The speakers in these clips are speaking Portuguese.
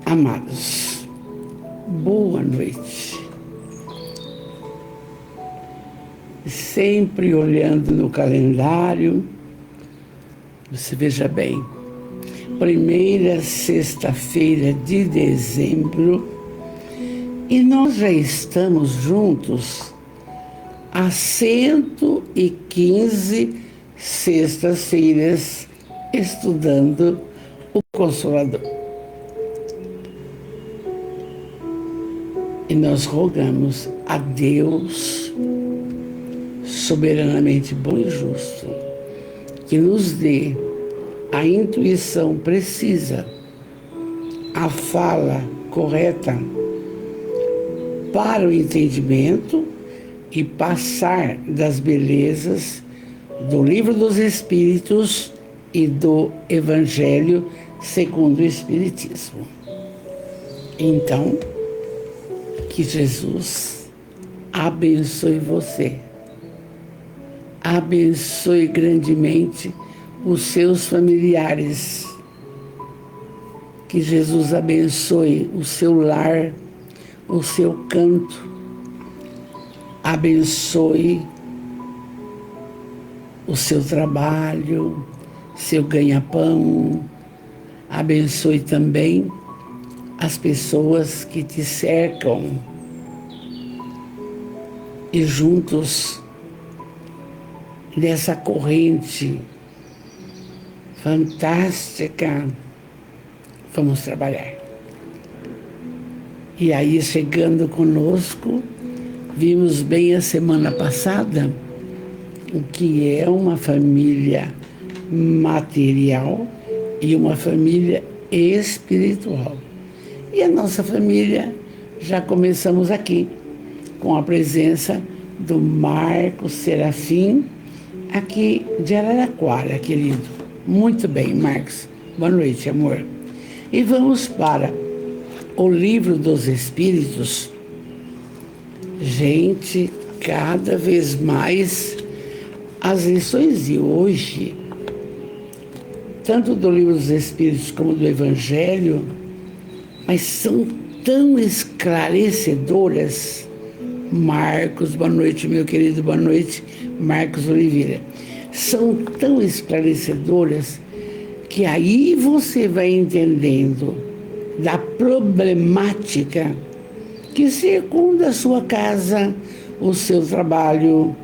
Amados, boa noite. Sempre olhando no calendário, você veja bem, primeira sexta-feira de dezembro, e nós já estamos juntos há 115 sextas-feiras estudando o Consolador. E nós rogamos a Deus, soberanamente bom e justo, que nos dê a intuição precisa, a fala correta para o entendimento e passar das belezas do Livro dos Espíritos e do Evangelho segundo o Espiritismo. Então, que Jesus abençoe você, abençoe grandemente os seus familiares, que Jesus abençoe o seu lar, o seu canto, abençoe o seu trabalho, seu ganha-pão, abençoe também as pessoas que te cercam, e juntos nessa corrente fantástica vamos trabalhar. E aí, chegando conosco, vimos bem a semana passada o que é uma família material e uma família espiritual. E a nossa família, já começamos aqui, com a presença do Marcos Serafim, aqui de Araraquara, querido. Muito bem, Marcos. Boa noite, amor. E vamos para o Livro dos Espíritos. Gente, cada vez mais as lições de hoje, tanto do Livro dos Espíritos como do Evangelho, mas são tão esclarecedoras. Marcos, boa noite, meu querido, boa noite, Marcos Oliveira. São tão esclarecedoras que aí você vai entendendo da problemática que circunda a sua casa, o seu trabalho,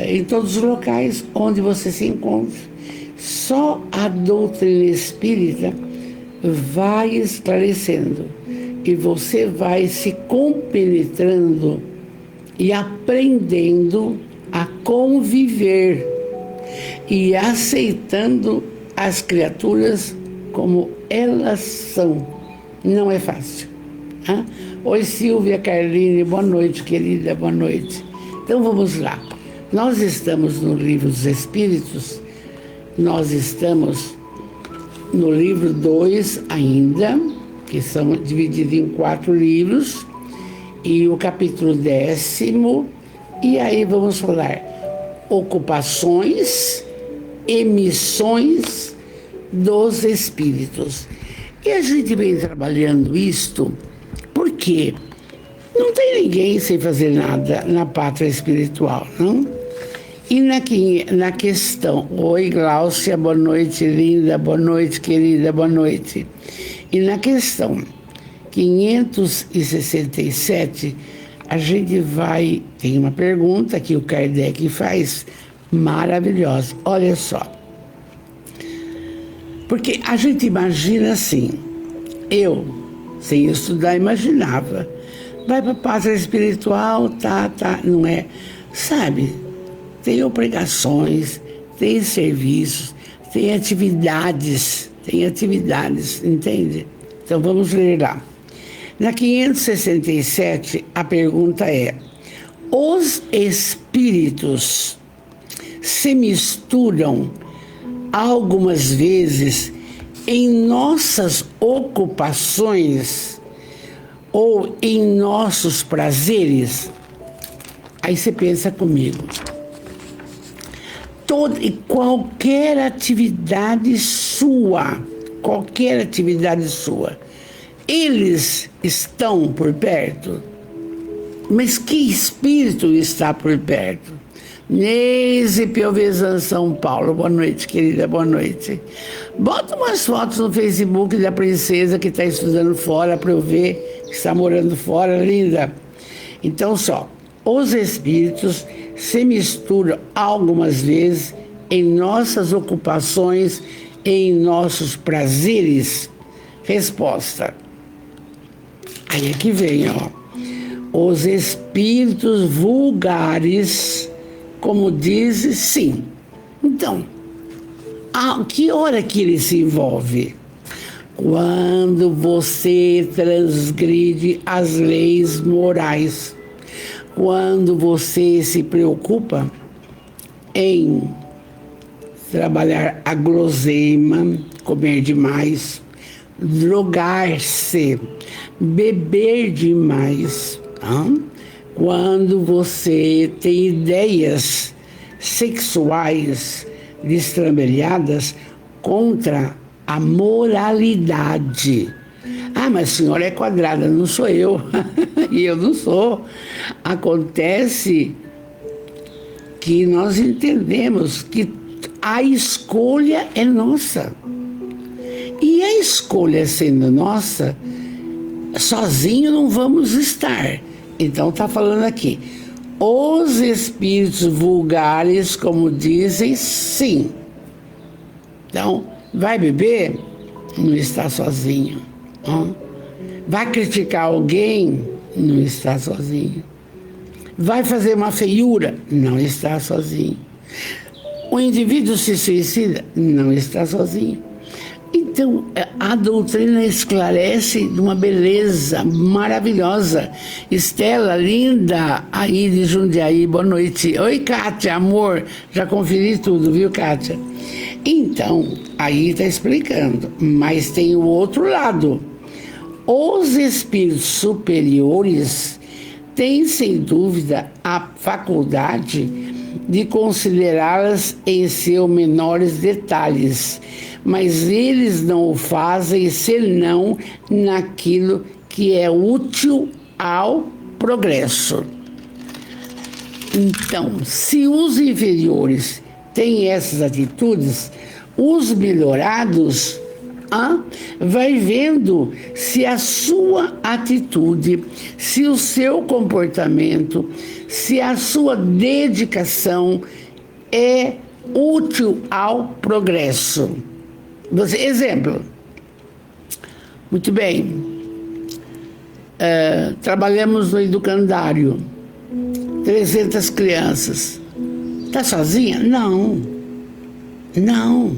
em todos os locais onde você se encontra. Só a doutrina espírita vai esclarecendo e você vai se compenetrando e aprendendo a conviver e aceitando as criaturas como elas são. Não é fácil. Hein? Oi, Silvia Carline, boa noite, querida, boa noite. Então vamos lá. Nós estamos no Livro dos Espíritos, nós estamos no livro 2 ainda, que são divididos em 4 livros, e o capítulo 10º, e aí vamos falar ocupações e missões dos espíritos. E a gente vem trabalhando isto porque não tem ninguém sem fazer nada na pátria espiritual, não? E na questão, oi Gláucia, boa noite, linda, boa noite, querida, boa noite. E na questão 567, a gente tem uma pergunta que o Kardec faz, maravilhosa, olha só. Porque a gente imagina assim, eu, sem estudar, imaginava, vai para a pátria espiritual, tá, não é, sabe? Tem obrigações, tem serviços, tem atividades, entende? Então vamos ler lá. Na 567, a pergunta é: os espíritos se misturam algumas vezes em nossas ocupações ou em nossos prazeres? Aí você pensa comigo. Toda e qualquer atividade sua, eles estão por perto. Mas que espírito está por perto? Neise Piovesan, São Paulo. Boa noite, querida, boa noite. Bota umas fotos no Facebook da princesa que está estudando fora para eu ver que está morando fora, linda. Então, os espíritos se misturam algumas vezes em nossas ocupações, em nossos prazeres. Resposta. Aí é que vem, os espíritos vulgares, como diz, sim. Então, a que hora que ele se envolve? Quando você transgride as leis morais. Quando você se preocupa em trabalhar a guloseima, comer demais, drogar-se, beber demais. Quando você tem ideias sexuais destrambelhadas contra a moralidade. Mas a senhora é quadrada, não sou eu. E eu não sou. Acontece que nós entendemos que a escolha é nossa. E a escolha sendo nossa, sozinho não vamos estar. Então está falando aqui, os espíritos vulgares, como dizem, sim. Então, vai beber? Não está sozinho. Vai criticar alguém? Não está sozinho. Vai fazer uma feiura? Não está sozinho. O indivíduo se suicida? Não está sozinho. Então, a doutrina esclarece de uma beleza maravilhosa. Estela, linda, aí de Jundiaí, boa noite. Oi, Kátia, amor, já conferi tudo, viu, Kátia? Então, aí está explicando, mas tem o outro lado. Os espíritos superiores têm, sem dúvida, a faculdade de considerá-las em seus menores detalhes, mas eles não o fazem senão naquilo que é útil ao progresso. Então, se os inferiores têm essas atitudes, os melhorados vai vendo se a sua atitude, se o seu comportamento, se a sua dedicação é útil ao progresso. Exemplo. Muito bem. Trabalhamos no educandário. 300 crianças. Está sozinha? Não. Não.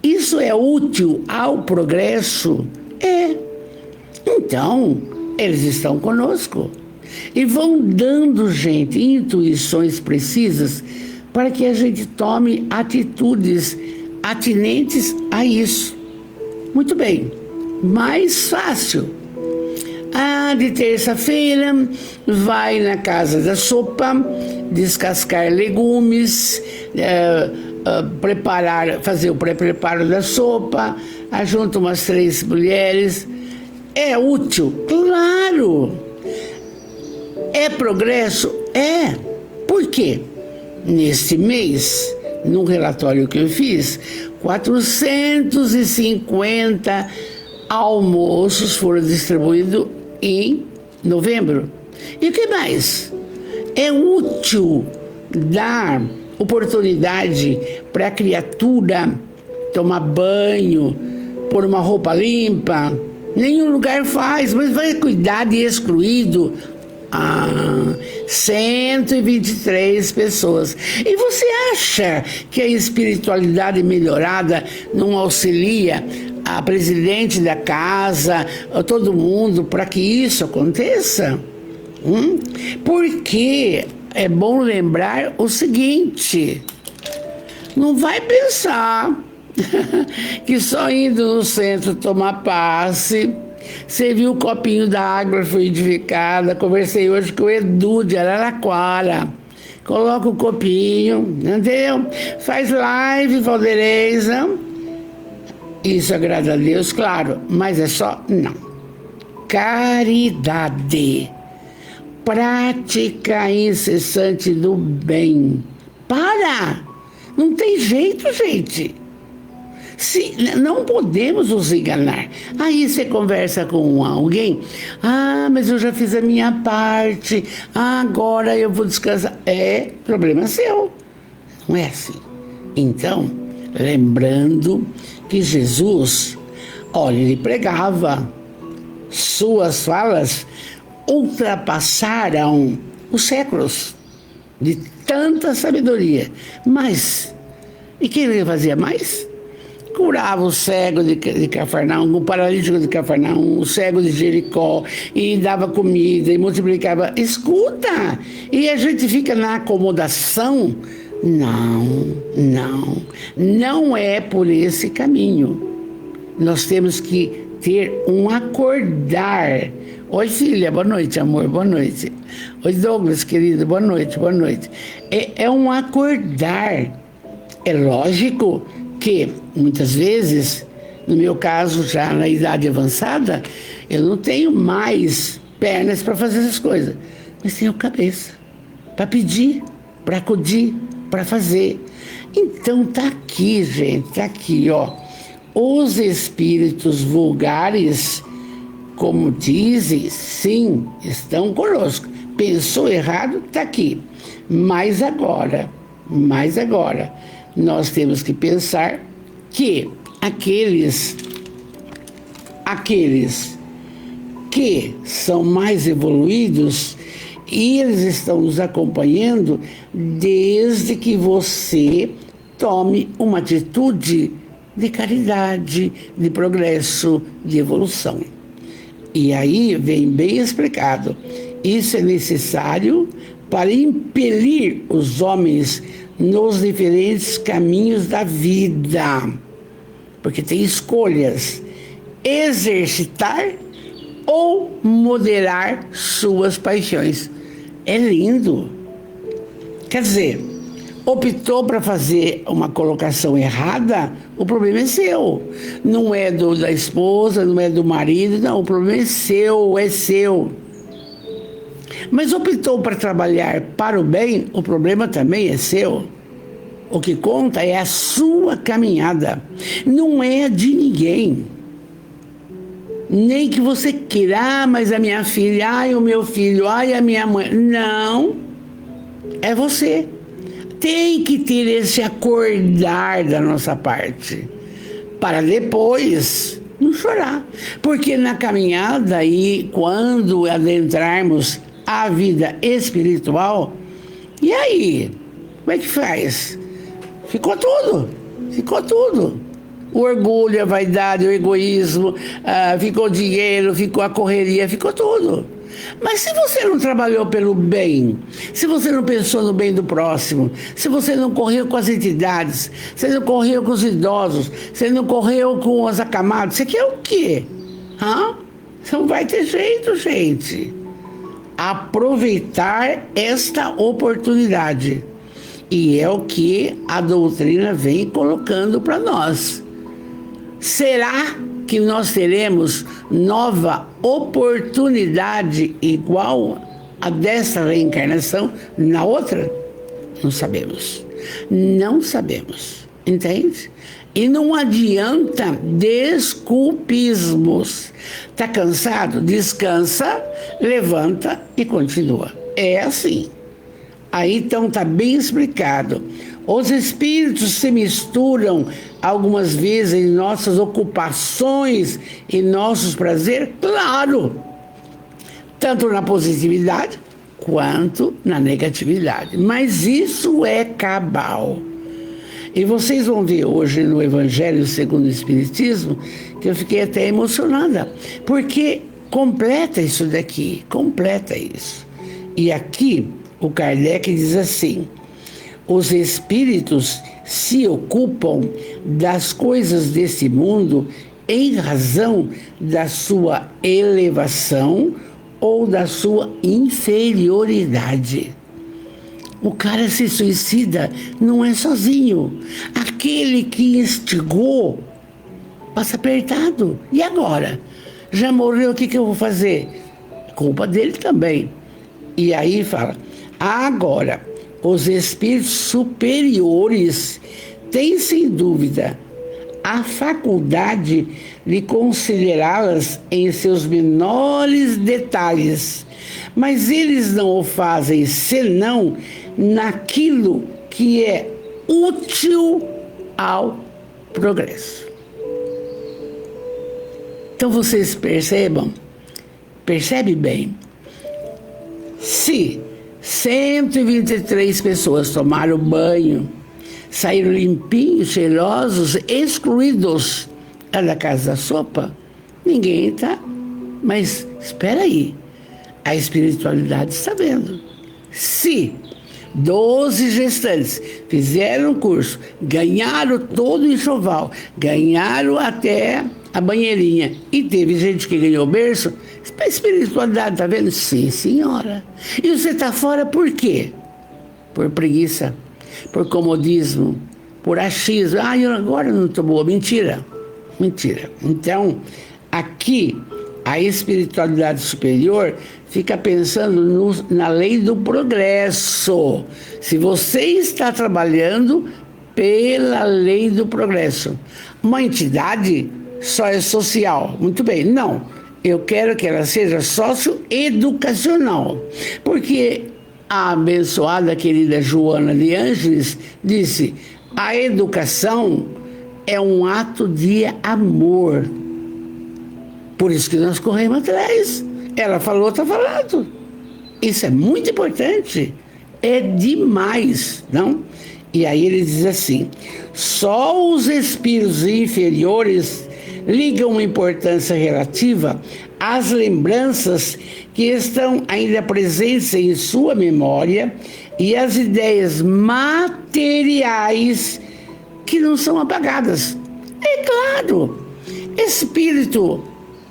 Isso é útil ao progresso? É. Então, eles estão conosco. E vão dando, gente, intuições precisas para que a gente tome atitudes atinentes a isso. Muito bem. Mais fácil. De terça-feira, vai na casa da sopa, descascar legumes, fazer o pré-preparo da sopa, ajunta umas 3 mulheres. É útil? Claro! É progresso? É. Por quê? Neste mês, num relatório que eu fiz, 450 almoços foram distribuídos em novembro. E o que mais? É útil dar oportunidade para a criatura tomar banho, pôr uma roupa limpa. Nenhum lugar faz, mas vai cuidar de excluído. 123 pessoas. E você acha que a espiritualidade melhorada não auxilia a presidente da casa, a todo mundo, para que isso aconteça? Porque é bom lembrar o seguinte: não vai pensar que só indo no centro tomar passe, serviu o copinho da água fluidificada. Conversei hoje com o Edu de Araraquara. Coloca o copinho, entendeu? Faz live, Valdereza. Isso agrada a Deus, claro, mas é só? Não. caridade, prática incessante do bem. Para! Não tem jeito, gente. Não podemos nos enganar. Aí você conversa com alguém, mas eu já fiz a minha parte, agora eu vou descansar. É problema seu. Não é assim. Então, lembrando que Jesus, olha, ele pregava, suas falas ultrapassaram os séculos de tanta sabedoria. Mas, e quem ele fazia mais? Curava o cego de Cafarnaum, o paralítico de Cafarnaum, o cego de Jericó, e dava comida, e multiplicava. Escuta! E a gente fica na acomodação. Não é por esse caminho. Nós temos que ter um acordar. Oi, filha, boa noite, amor, boa noite. Oi, Douglas, querido, boa noite, boa noite. É um acordar. É lógico que, muitas vezes, no meu caso, já na idade avançada, eu não tenho mais pernas para fazer essas coisas, mas tenho cabeça para pedir, para acudir, para fazer. Então tá aqui, gente, tá aqui, ó. Os espíritos vulgares, como dizem, sim, estão conosco. Pensou errado, tá aqui. Mas agora, nós temos que pensar que aqueles que são mais evoluídos, e eles estão nos acompanhando desde que você tome uma atitude de caridade, de progresso, de evolução. E aí vem bem explicado. Isso é necessário para impelir os homens nos diferentes caminhos da vida. Porque tem escolhas: exercitar ou moderar suas paixões. É lindo. Quer dizer, optou para fazer uma colocação errada, o problema é seu. Não é da esposa, não é do marido, não, o problema é seu. Mas optou para trabalhar para o bem, o problema também é seu. O que conta é a sua caminhada, não é a de ninguém. Nem que você queira, mas a minha filha, o meu filho, a minha mãe. Não, é você. Tem que ter esse acordar da nossa parte, para depois não chorar. Porque na caminhada e quando adentrarmos a vida espiritual, e aí? Como é que faz? Ficou tudo. O orgulho, a vaidade, o egoísmo, ficou o dinheiro, ficou a correria, ficou tudo. Mas se você não trabalhou pelo bem, se você não pensou no bem do próximo, se você não correu com as entidades, se não correu com os idosos, se não correu com os acamados, você quer o quê? Não vai ter jeito, gente. Aproveitar esta oportunidade. E é o que a doutrina vem colocando para nós. Será que nós teremos nova oportunidade igual a dessa reencarnação na outra? Não sabemos. Entende? E não adianta desculpismos. Tá cansado? Descansa, levanta e continua. É assim. Aí então está bem explicado. Os espíritos se misturam algumas vezes em nossas ocupações e nossos prazeres, claro, tanto na positividade quanto na negatividade. Mas isso é cabal. E vocês vão ver hoje no Evangelho segundo o Espiritismo que eu fiquei até emocionada, porque completa isso daqui, completa isso. E aqui o Kardec diz assim: os espíritos se ocupam das coisas desse mundo em razão da sua elevação ou da sua inferioridade. O cara se suicida não é sozinho. Aquele que instigou passa apertado. E agora? Já morreu, o que eu vou fazer? Culpa dele também. E aí fala, agora, os espíritos superiores têm, sem dúvida, a faculdade de considerá-las em seus menores detalhes, mas eles não o fazem senão naquilo que é útil ao progresso. Então vocês percebe bem, se 123 pessoas tomaram banho, saíram limpinhos, cheirosos, excluídos da casa da sopa, ninguém está. Mas espera aí, a espiritualidade está vendo. Se 12 gestantes fizeram o curso, ganharam todo o enxoval, ganharam até a banheirinha, e teve gente que ganhou o berço, a espiritualidade está vendo? Sim, senhora. E você está fora por quê? Por preguiça, por comodismo, por achismo. Eu agora não estou boa. Mentira. Então, aqui, a espiritualidade superior fica pensando na lei do progresso. Se você está trabalhando pela lei do progresso, uma entidade só é social. Muito bem, não. Eu quero que ela seja socioeducacional, porque a abençoada querida Joana de Ângeles disse, a educação é um ato de amor. Por isso que nós corremos atrás. Ela falou, está falando. Isso é muito importante. É demais, não? E aí ele diz assim, só os espíritos inferiores ligam uma importância relativa às lembranças que estão ainda presentes em sua memória e às ideias materiais que não são apagadas. É claro, espírito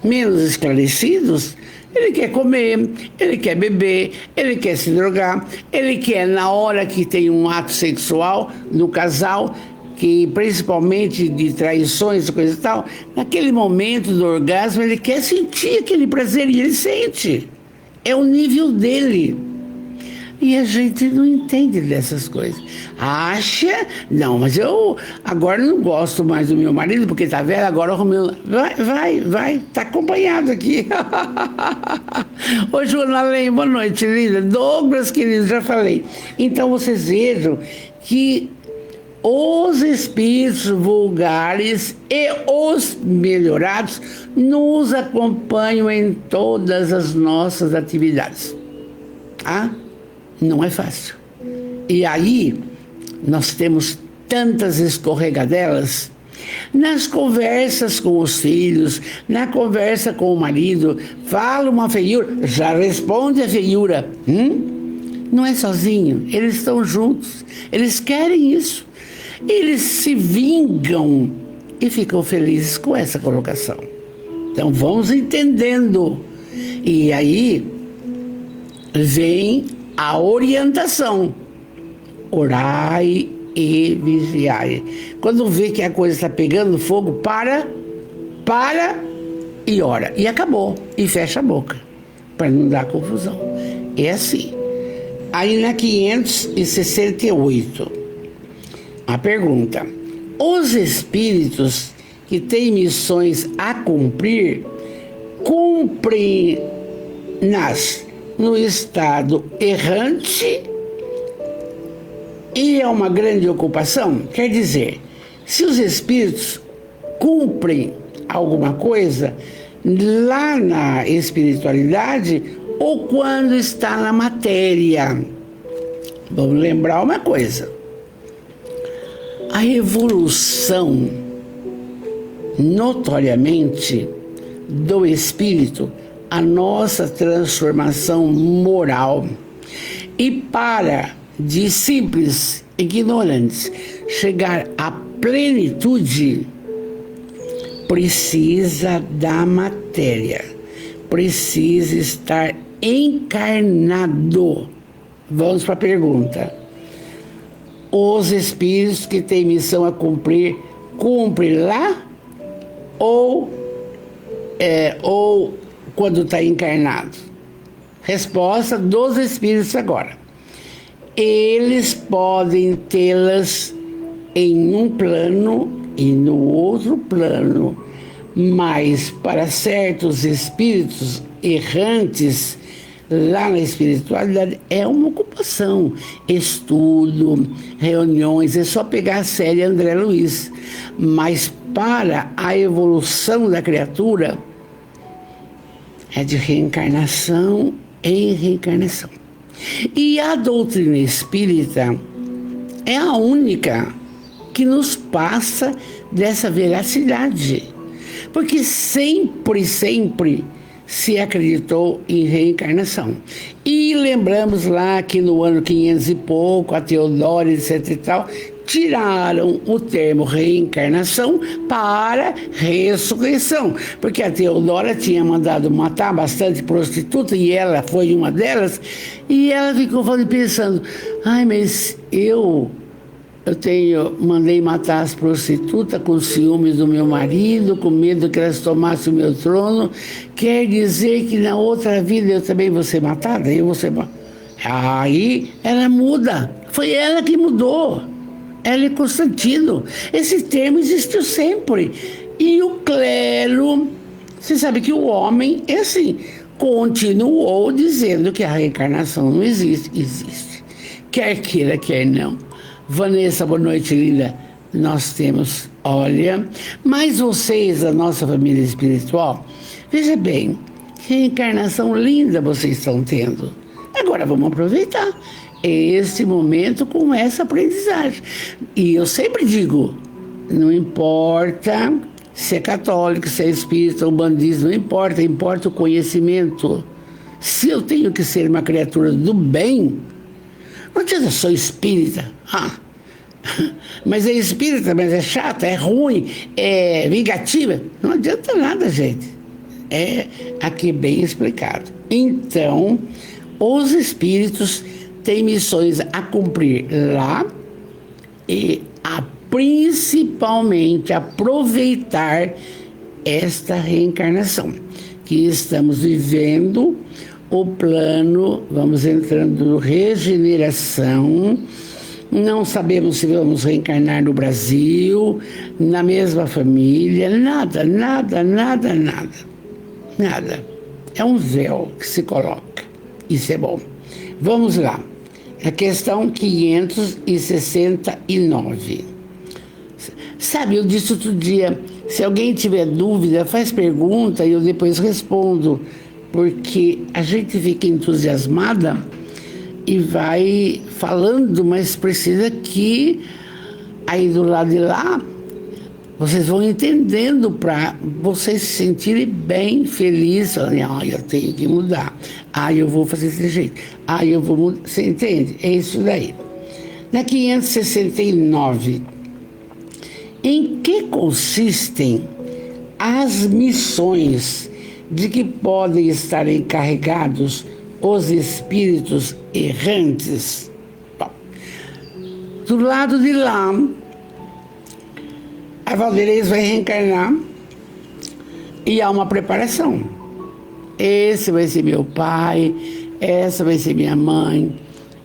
menos esclarecidos, ele quer comer, ele quer beber, ele quer se drogar, ele quer, na hora que tem um ato sexual no casal, que principalmente de traições e coisa e tal, naquele momento do orgasmo ele quer sentir aquele prazer e ele sente. É o nível dele. E a gente não entende dessas coisas. Acha, não, mas eu agora não gosto mais do meu marido porque tá velho, agora o meu... Vai, tá acompanhado aqui. Ô, Joana Além, boa noite, linda. Douglas, querido, já falei. Então vocês vejam que os espíritos vulgares e os melhorados nos acompanham em todas as nossas atividades. Não é fácil. E aí, nós temos tantas escorregadelas nas conversas com os filhos, na conversa com o marido, fala uma feiura, já responde a feiura. Não é sozinho, eles estão juntos, eles querem isso. Eles se vingam e ficam felizes com essa colocação. Então vamos entendendo. E aí vem a orientação. Orai e vigiai. Quando vê que a coisa está pegando fogo, para e ora. E acabou. E fecha a boca, para não dar confusão. É assim. Aí na 568, a pergunta: os espíritos que têm missões a cumprir, cumprem-nas no estado errante e é uma grande ocupação? Quer dizer, se os espíritos cumprem alguma coisa lá na espiritualidade ou quando está na matéria. Vamos lembrar uma coisa. A evolução, notoriamente, do espírito, a nossa transformação moral. E para de simples ignorantes chegar à plenitude, precisa da matéria, precisa estar encarnado. Vamos para a pergunta. Os espíritos que têm missão a cumprir, cumprem lá ou ou quando está encarnado? Resposta dos espíritos agora. Eles podem tê-las em um plano e no outro plano, mas para certos espíritos errantes, lá na espiritualidade, é uma ocupação, estudo, reuniões, é só pegar a série André Luiz. Mas para a evolução da criatura, é de reencarnação em reencarnação. E a doutrina espírita é a única que nos passa dessa veracidade. Porque sempre se acreditou em reencarnação. E lembramos lá que no ano 500 e pouco, a Teodora, etc e tal, tiraram o termo reencarnação para ressurreição. Porque a Teodora tinha mandado matar bastante prostituta, e ela foi uma delas, e ela ficou pensando, mas eu mandei matar as prostitutas com ciúmes do meu marido, com medo que elas tomassem o meu trono. Quer dizer que na outra vida eu também vou ser matada? Aí ela muda. Foi ela que mudou. Ela e Constantino. Esse termo existiu sempre. E o clero, você sabe que o homem, continuou dizendo que a reencarnação não existe. Existe. Quer queira, quer não. Vanessa, boa noite, linda. Nós temos, mas vocês, da nossa família espiritual, veja bem, que reencarnação linda vocês estão tendo. Agora vamos aproveitar esse momento com essa aprendizagem. E eu sempre digo, não importa se é católico, se é espírita ou bandista, não importa, importa o conhecimento. Se eu tenho que ser uma criatura do bem, não adianta, eu sou espírita. Mas é espírita, mas é chata, é ruim, é vingativa. Não adianta nada, gente. É aqui bem explicado. Então, os espíritos têm missões a cumprir lá e principalmente aproveitar esta reencarnação que estamos vivendo. O plano, vamos entrando regeneração, não sabemos se vamos reencarnar no Brasil, na mesma família, nada. É um véu que se coloca, isso é bom. Vamos lá, a questão 569. Sabe, eu disse outro dia, se alguém tiver dúvida, faz pergunta e eu depois respondo, porque a gente fica entusiasmada e vai falando, mas precisa que aí do lado de lá vocês vão entendendo para vocês se sentirem bem felizes. Eu tenho que mudar. Eu vou fazer desse jeito. Eu vou mudar. Você entende? É isso daí. Na 569, em que consistem as missões de que podem estar encarregados os espíritos errantes? Bom, do lado de lá, a Valderez vai reencarnar e há uma preparação. Esse vai ser meu pai, essa vai ser minha mãe,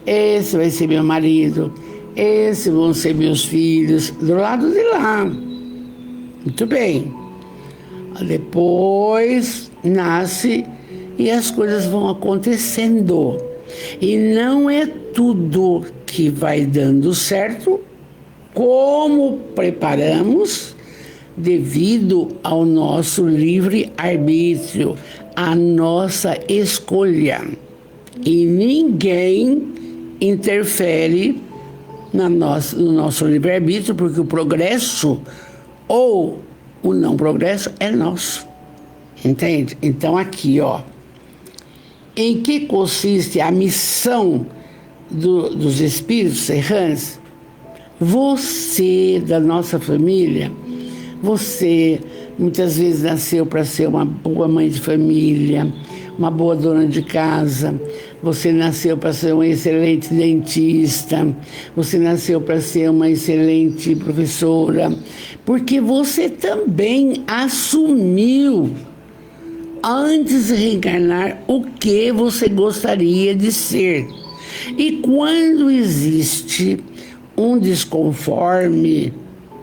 esse vai ser meu marido, esses vão ser meus filhos, do lado de lá. Muito bem. Depois nasce e as coisas vão acontecendo. E não é tudo que vai dando certo como preparamos devido ao nosso livre-arbítrio, a nossa escolha. E ninguém interfere no nosso livre-arbítrio, porque o progresso ou o não progresso é nosso. Entende? Então aqui, em que consiste a missão dos espíritos errantes? Você, da nossa família, você muitas vezes nasceu para ser uma boa mãe de família, uma boa dona de casa, você nasceu para ser uma excelente dentista, você nasceu para ser uma excelente professora, porque você também assumiu antes de reencarnar, o que você gostaria de ser. E quando existe um desconforme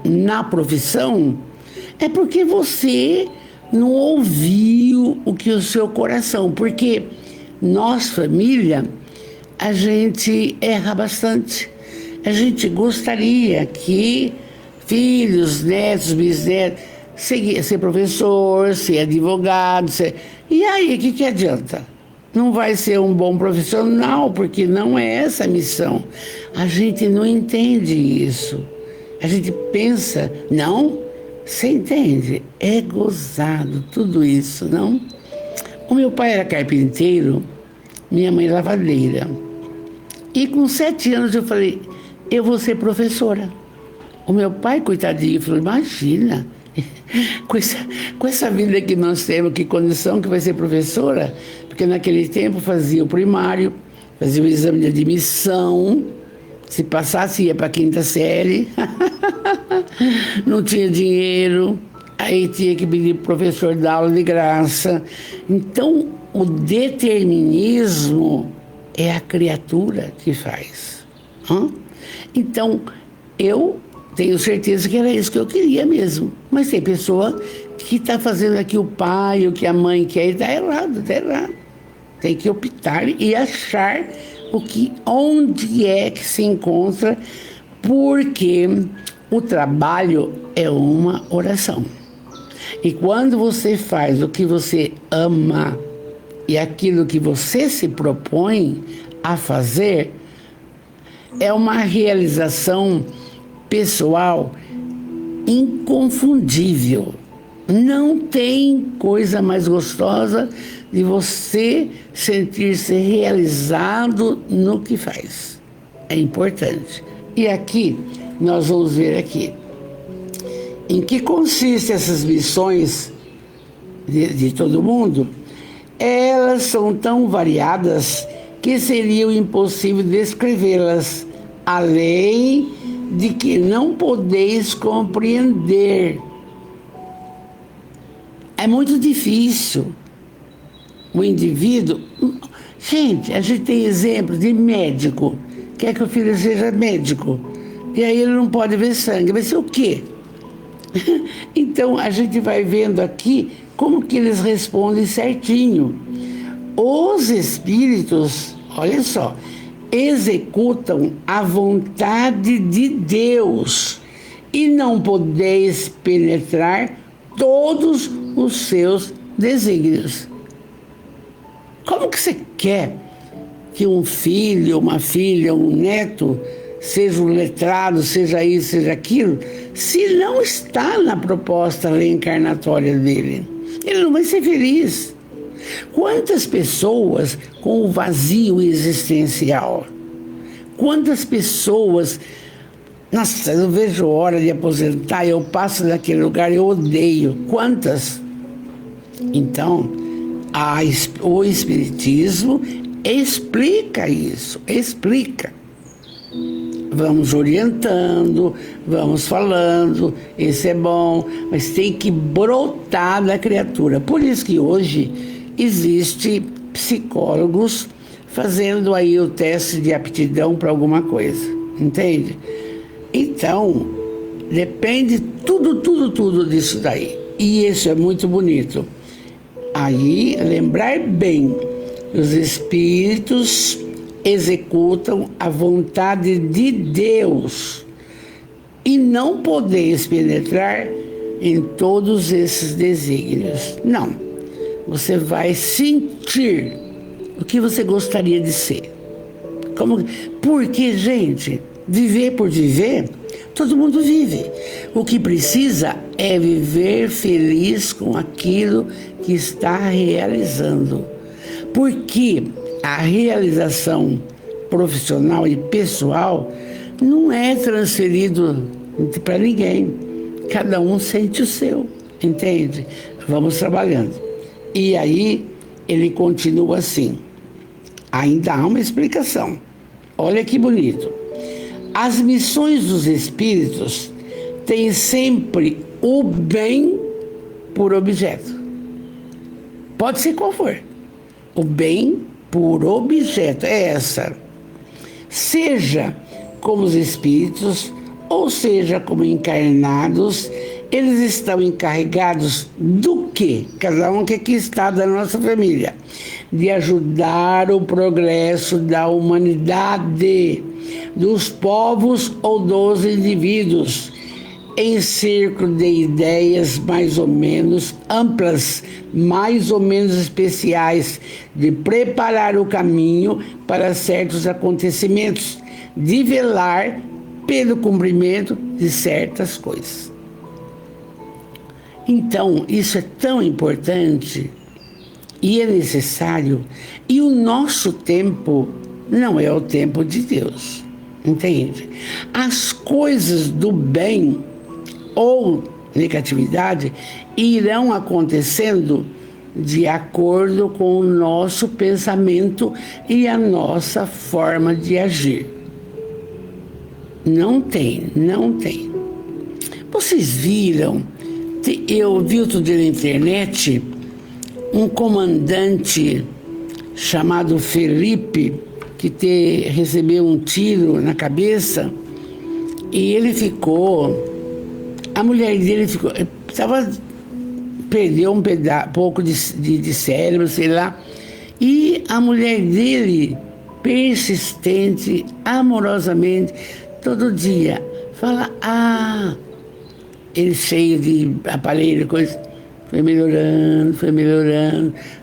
na profissão, é porque você não ouviu o que o seu coração, porque nós, família, a gente erra bastante. A gente gostaria que filhos, netos, bisnetos, ser professor, ser advogado, E aí, o que adianta? Não vai ser um bom profissional, porque não é essa a missão. A gente não entende isso. A gente pensa, não, você entende, é gozado tudo isso, não? O meu pai era carpinteiro, minha mãe lavadeira. E com 7 anos eu falei, eu vou ser professora. O meu pai, coitadinho, falou, imagina, com essa vida que nós temos, que condição que vai ser professora? Porque naquele tempo fazia o primário, fazia o exame de admissão, se passasse ia para a 5ª série, não tinha dinheiro, aí tinha que pedir para o professor dar aula de graça. Então, o determinismo é a criatura que faz. Então, eu tenho certeza que era isso que eu queria mesmo. Mas tem pessoa que está fazendo aqui o pai, o que a mãe quer, e está errado, está errado. Tem que optar e achar onde é que se encontra, porque o trabalho é uma oração. E quando você faz o que você ama e aquilo que você se propõe a fazer, é uma realização pessoal inconfundível. Não tem coisa mais gostosa de você sentir-se realizado no que faz. É importante. E aqui, nós vamos ver aqui, em que consistem essas missões de todo mundo. Elas são tão variadas que seria impossível descrevê-las, além de que não podeis compreender. É muito difícil o indivíduo... Gente, a gente tem exemplo de médico, quer que o filho seja médico, e aí ele não pode ver sangue, vai ser o quê? Então, a gente vai vendo aqui como que eles respondem certinho. Os espíritos, olha só, executam a vontade de Deus e não podeis penetrar todos os seus desígnios. Como que você quer que um filho, uma filha, um neto seja um letrado, seja isso, seja aquilo, se não está na proposta reencarnatória dele? Ele não vai ser feliz. Quantas pessoas com o vazio existencial? Quantas pessoas... Nossa, eu vejo hora de aposentar, eu passo naquele lugar, eu odeio. Quantas? Então, o Espiritismo explica isso, explica. Vamos orientando, vamos falando, esse é bom, mas tem que brotar da criatura. Por isso que hoje existe psicólogos fazendo aí o teste de aptidão para alguma coisa, entende? Então, depende tudo disso daí. E isso é muito bonito. Aí, lembrar bem, os espíritos executam a vontade de Deus e não podeis penetrar em todos esses desígnios. Não. Você vai sentir o que você gostaria de ser. Porque, gente, viver por viver, todo mundo vive. O que precisa é viver feliz com aquilo que está realizando. Porque a realização profissional e pessoal não é transferido para ninguém. Cada um sente o seu, entende? Vamos trabalhando. E aí ele continua assim. Ainda há uma explicação. Olha que bonito. As missões dos espíritos têm sempre o bem por objeto. Pode ser qual for. O bem por objeto é essa. Seja como os espíritos, ou seja como encarnados, eles estão encarregados do quê? Cada um que aqui está da nossa família. De ajudar o progresso da humanidade, dos povos ou dos indivíduos, em círculo de ideias mais ou menos amplas, mais ou menos especiais, de preparar o caminho para certos acontecimentos, de velar pelo cumprimento de certas coisas. Então, isso é tão importante e é necessário, e o nosso tempo não é o tempo de Deus, entende? As coisas do bem ou negatividade irão acontecendo de acordo com o nosso pensamento e a nossa forma de agir. Não tem. Vocês viram, eu vi outro dia na internet, um comandante chamado Felipe, que recebeu um tiro na cabeça, e ele a mulher dele perdeu um pouco de cérebro, sei lá, e a mulher dele, persistente, amorosamente, todo dia, fala, ele cheio de aparelho, coisa, foi melhorando,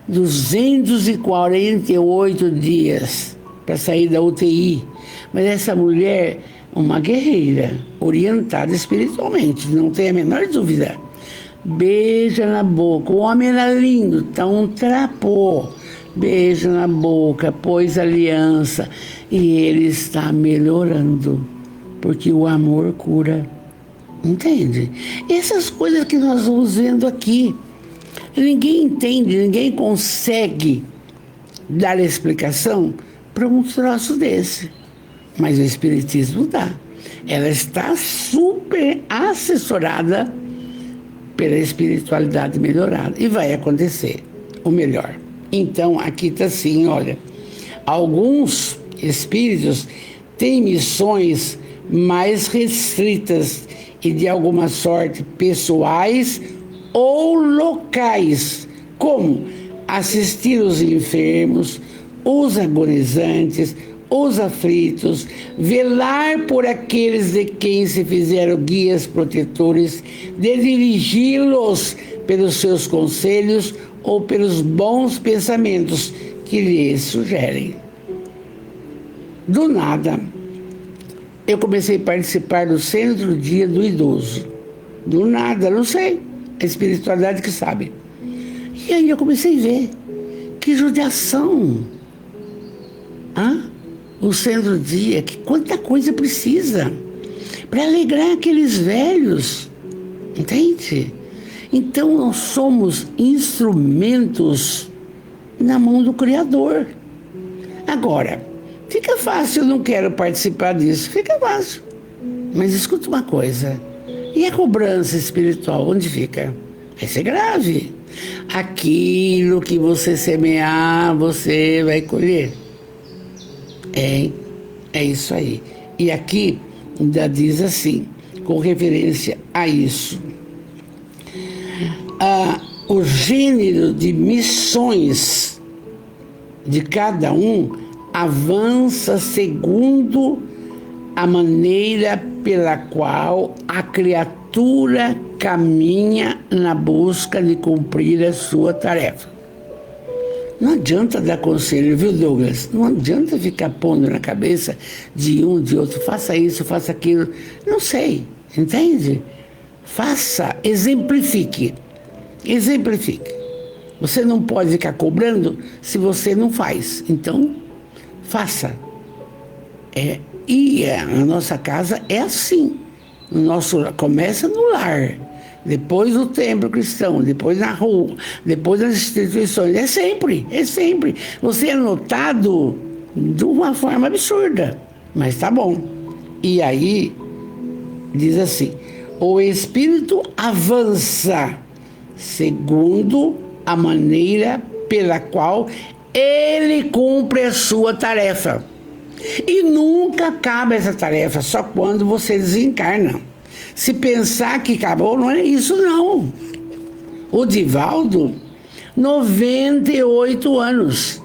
248 dias para sair da UTI. Mas essa mulher, uma guerreira, orientada espiritualmente, não tem a menor dúvida. Beija na boca, o homem era lindo, tá um trapo. Beija na boca, pôs aliança, e ele está melhorando, porque o amor cura. Entende? Essas coisas que nós vamos vendo aqui, ninguém entende, ninguém consegue dar explicação para um troço desse. Mas o Espiritismo dá. Ela está super assessorada pela espiritualidade melhorada. E vai acontecer o melhor. Então, aqui está assim, olha. Alguns espíritos têm missões mais restritas e de alguma sorte pessoais ou locais, como assistir os enfermos, os agonizantes, os aflitos, velar por aqueles de quem se fizeram guias protetores, de dirigi-los pelos seus conselhos ou pelos bons pensamentos que lhes sugerem. Do nada, eu comecei a participar do Centro Dia do Idoso. Do nada, não sei, a espiritualidade que sabe. E aí eu comecei a ver que judiação. O Centro Dia, que quanta coisa precisa para alegrar aqueles velhos, entende? Então nós somos instrumentos na mão do Criador. Agora, fica fácil, eu não quero participar disso, fica fácil. Mas escuta uma coisa, e a cobrança espiritual, onde fica? Vai ser grave. Aquilo que você semear, você vai colher. É isso aí. E aqui ainda diz assim, com referência a isso. O gênero de missões de cada um avança segundo a maneira pela qual a criatura caminha na busca de cumprir a sua tarefa. Não adianta dar conselho, viu, Douglas? Não adianta ficar pondo na cabeça de um, de outro, faça isso, faça aquilo. Não sei, entende? Faça, exemplifique. Exemplifique. Você não pode ficar cobrando se você não faz. Então, faça. E a nossa casa é assim. Começa no lar, depois no templo cristão, depois na rua, depois nas instituições. É sempre. Você é notado de uma forma absurda, mas tá bom. E aí, diz assim, o espírito avança segundo a maneira pela qual ele cumpre a sua tarefa. E nunca acaba essa tarefa, só quando você desencarna. Se pensar que acabou, não é isso não. O Divaldo, 98 anos.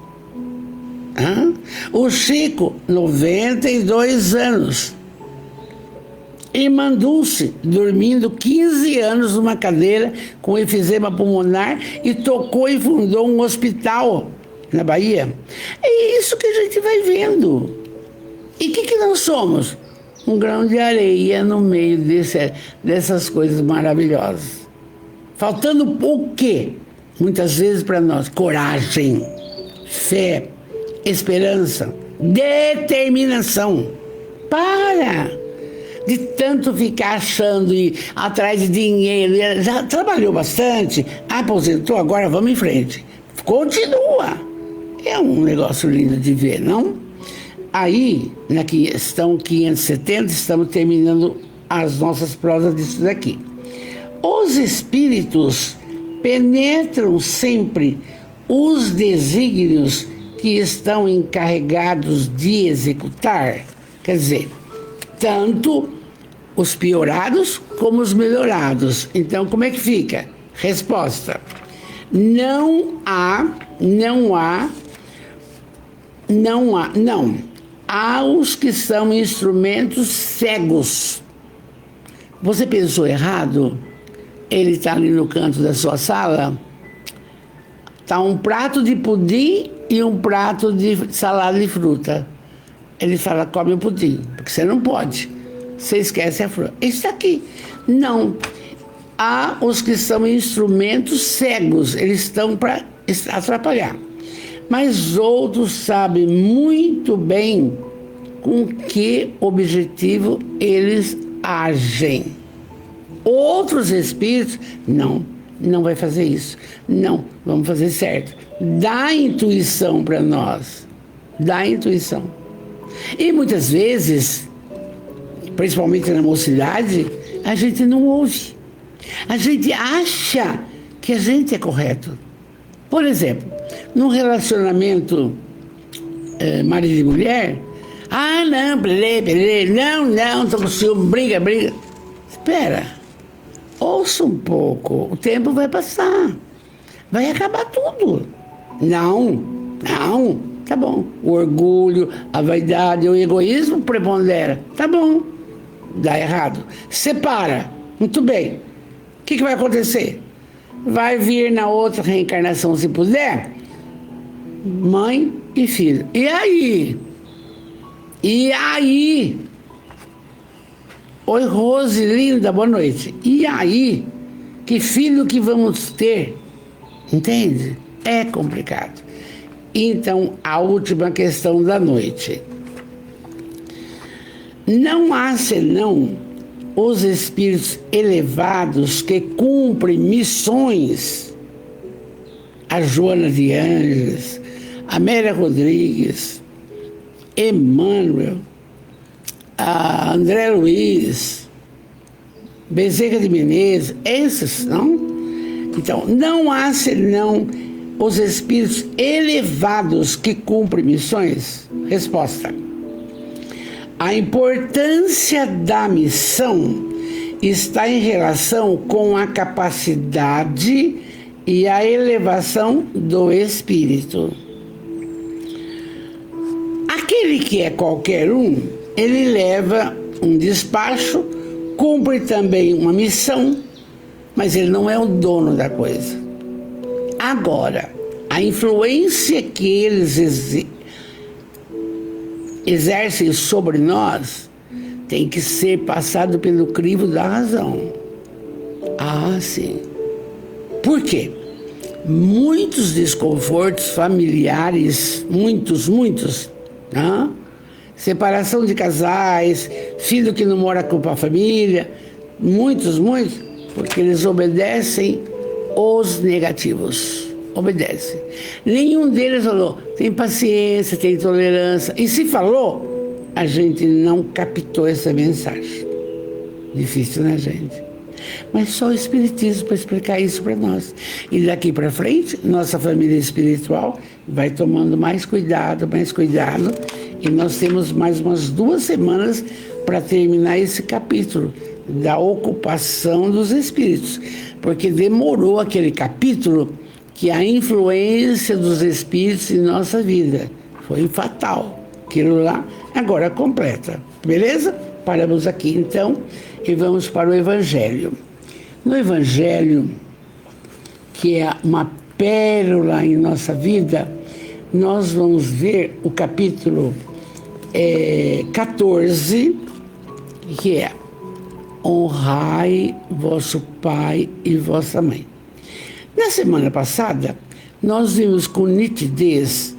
O Chico, 92 anos. E Mandulce, dormindo 15 anos numa cadeira com efizema pulmonar e tocou e fundou um hospital na Bahia. É isso que a gente vai vendo. E o que nós somos? Um grão de areia no meio dessas coisas maravilhosas. Faltando o quê? Muitas vezes para nós, coragem, fé, esperança, determinação. Para de tanto ficar achando e atrás de dinheiro. Já trabalhou bastante, aposentou, agora vamos em frente. Continua. É um negócio lindo de ver, não? Aí, na questão 570, estamos terminando as nossas prosas disso daqui. Os espíritos penetram sempre os desígnios que estão encarregados de executar. Quer dizer, tanto os piorados como os melhorados. Então, como é que fica? Resposta: não. Há os que são instrumentos cegos. Você pensou errado? Ele está ali no canto da sua sala, está um prato de pudim e um prato de salada de fruta. Ele fala, come o pudim, porque você não pode. Você esquece a fruta. Isso está aqui. Não. Há os que são instrumentos cegos, eles estão para atrapalhar. Mas outros sabem muito bem com que objetivo eles agem. Outros espíritos, não vai fazer isso. Não, vamos fazer certo. Dá intuição para nós. Dá intuição. E muitas vezes, principalmente na mocidade, a gente não ouve. A gente acha que a gente é correto. Por exemplo, num relacionamento marido e mulher, não, tô com ciúme, briga. Espera, ouça um pouco, o tempo vai passar, vai acabar tudo. Não, tá bom. O orgulho, a vaidade, o egoísmo prepondera, tá bom, dá errado. Separa, muito bem. O que vai acontecer? Vai vir na outra reencarnação, se puder, mãe e filho. E aí? Oi, Rose, linda, boa noite. E aí? Que filho que vamos ter? Entende? É complicado. Então, a última questão da noite. Não há senão os espíritos elevados que cumprem missões. A Joana de Ângeles, a Amélia Rodrigues, Emmanuel, a André Luiz, Bezerra de Menezes, esses, não? Então, não há senão os espíritos elevados que cumprem missões? Resposta: a importância da missão está em relação com a capacidade e a elevação do espírito. Aquele que é qualquer um, ele leva um despacho, cumpre também uma missão, mas ele não é o dono da coisa. Agora, a influência que eles exercem sobre nós tem que ser passado pelo crivo da razão. Ah, sim. Por quê? Muitos desconfortos familiares, muitos, né? Separação de casais, filho que não mora com a família, muitos, porque eles obedecem os negativos. Obedecem. Nenhum deles falou, tem paciência, tem tolerância. E se falou, a gente não captou essa mensagem. Difícil, né, gente? mas só o Espiritismo para explicar isso para nós. E daqui para frente, nossa família espiritual vai tomando mais cuidado, e nós temos mais umas 2 semanas para terminar esse capítulo da ocupação dos espíritos, porque demorou aquele capítulo que a influência dos espíritos em nossa vida foi fatal. Aquilo lá agora completa, beleza? Paramos aqui então e vamos para o Evangelho. No Evangelho, que é uma pérola em nossa vida, nós vamos ver o capítulo 14, que é: honrai vosso pai e vossa mãe. Na semana passada, nós vimos com nitidez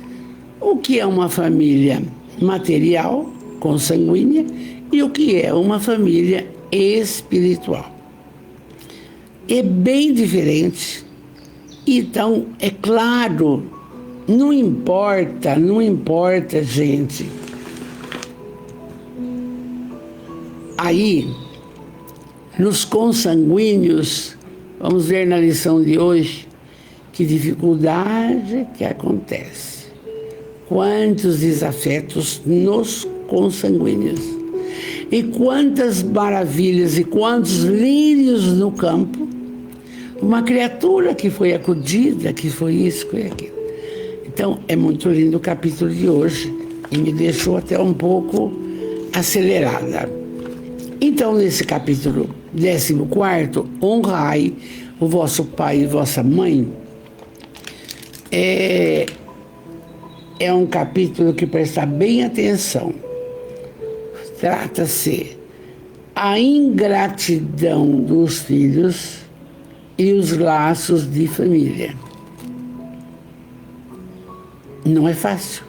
o que é uma família material, consanguínea, e o que é uma família espiritual. É bem diferente. Então, é claro, não importa, gente. Aí, nos consanguíneos, vamos ver na lição de hoje que dificuldade que acontece. Quantos desafetos nos consanguíneos. E quantas maravilhas e quantos lírios no campo. Uma criatura que foi acudida, que foi isso, que foi aquilo. Então, é muito lindo o capítulo de hoje e me deixou até um pouco acelerada. Então, nesse capítulo 14, honrai o vosso pai e vossa mãe, é um capítulo que presta bem atenção. Trata-se a ingratidão dos filhos e os laços de família. Não é fácil,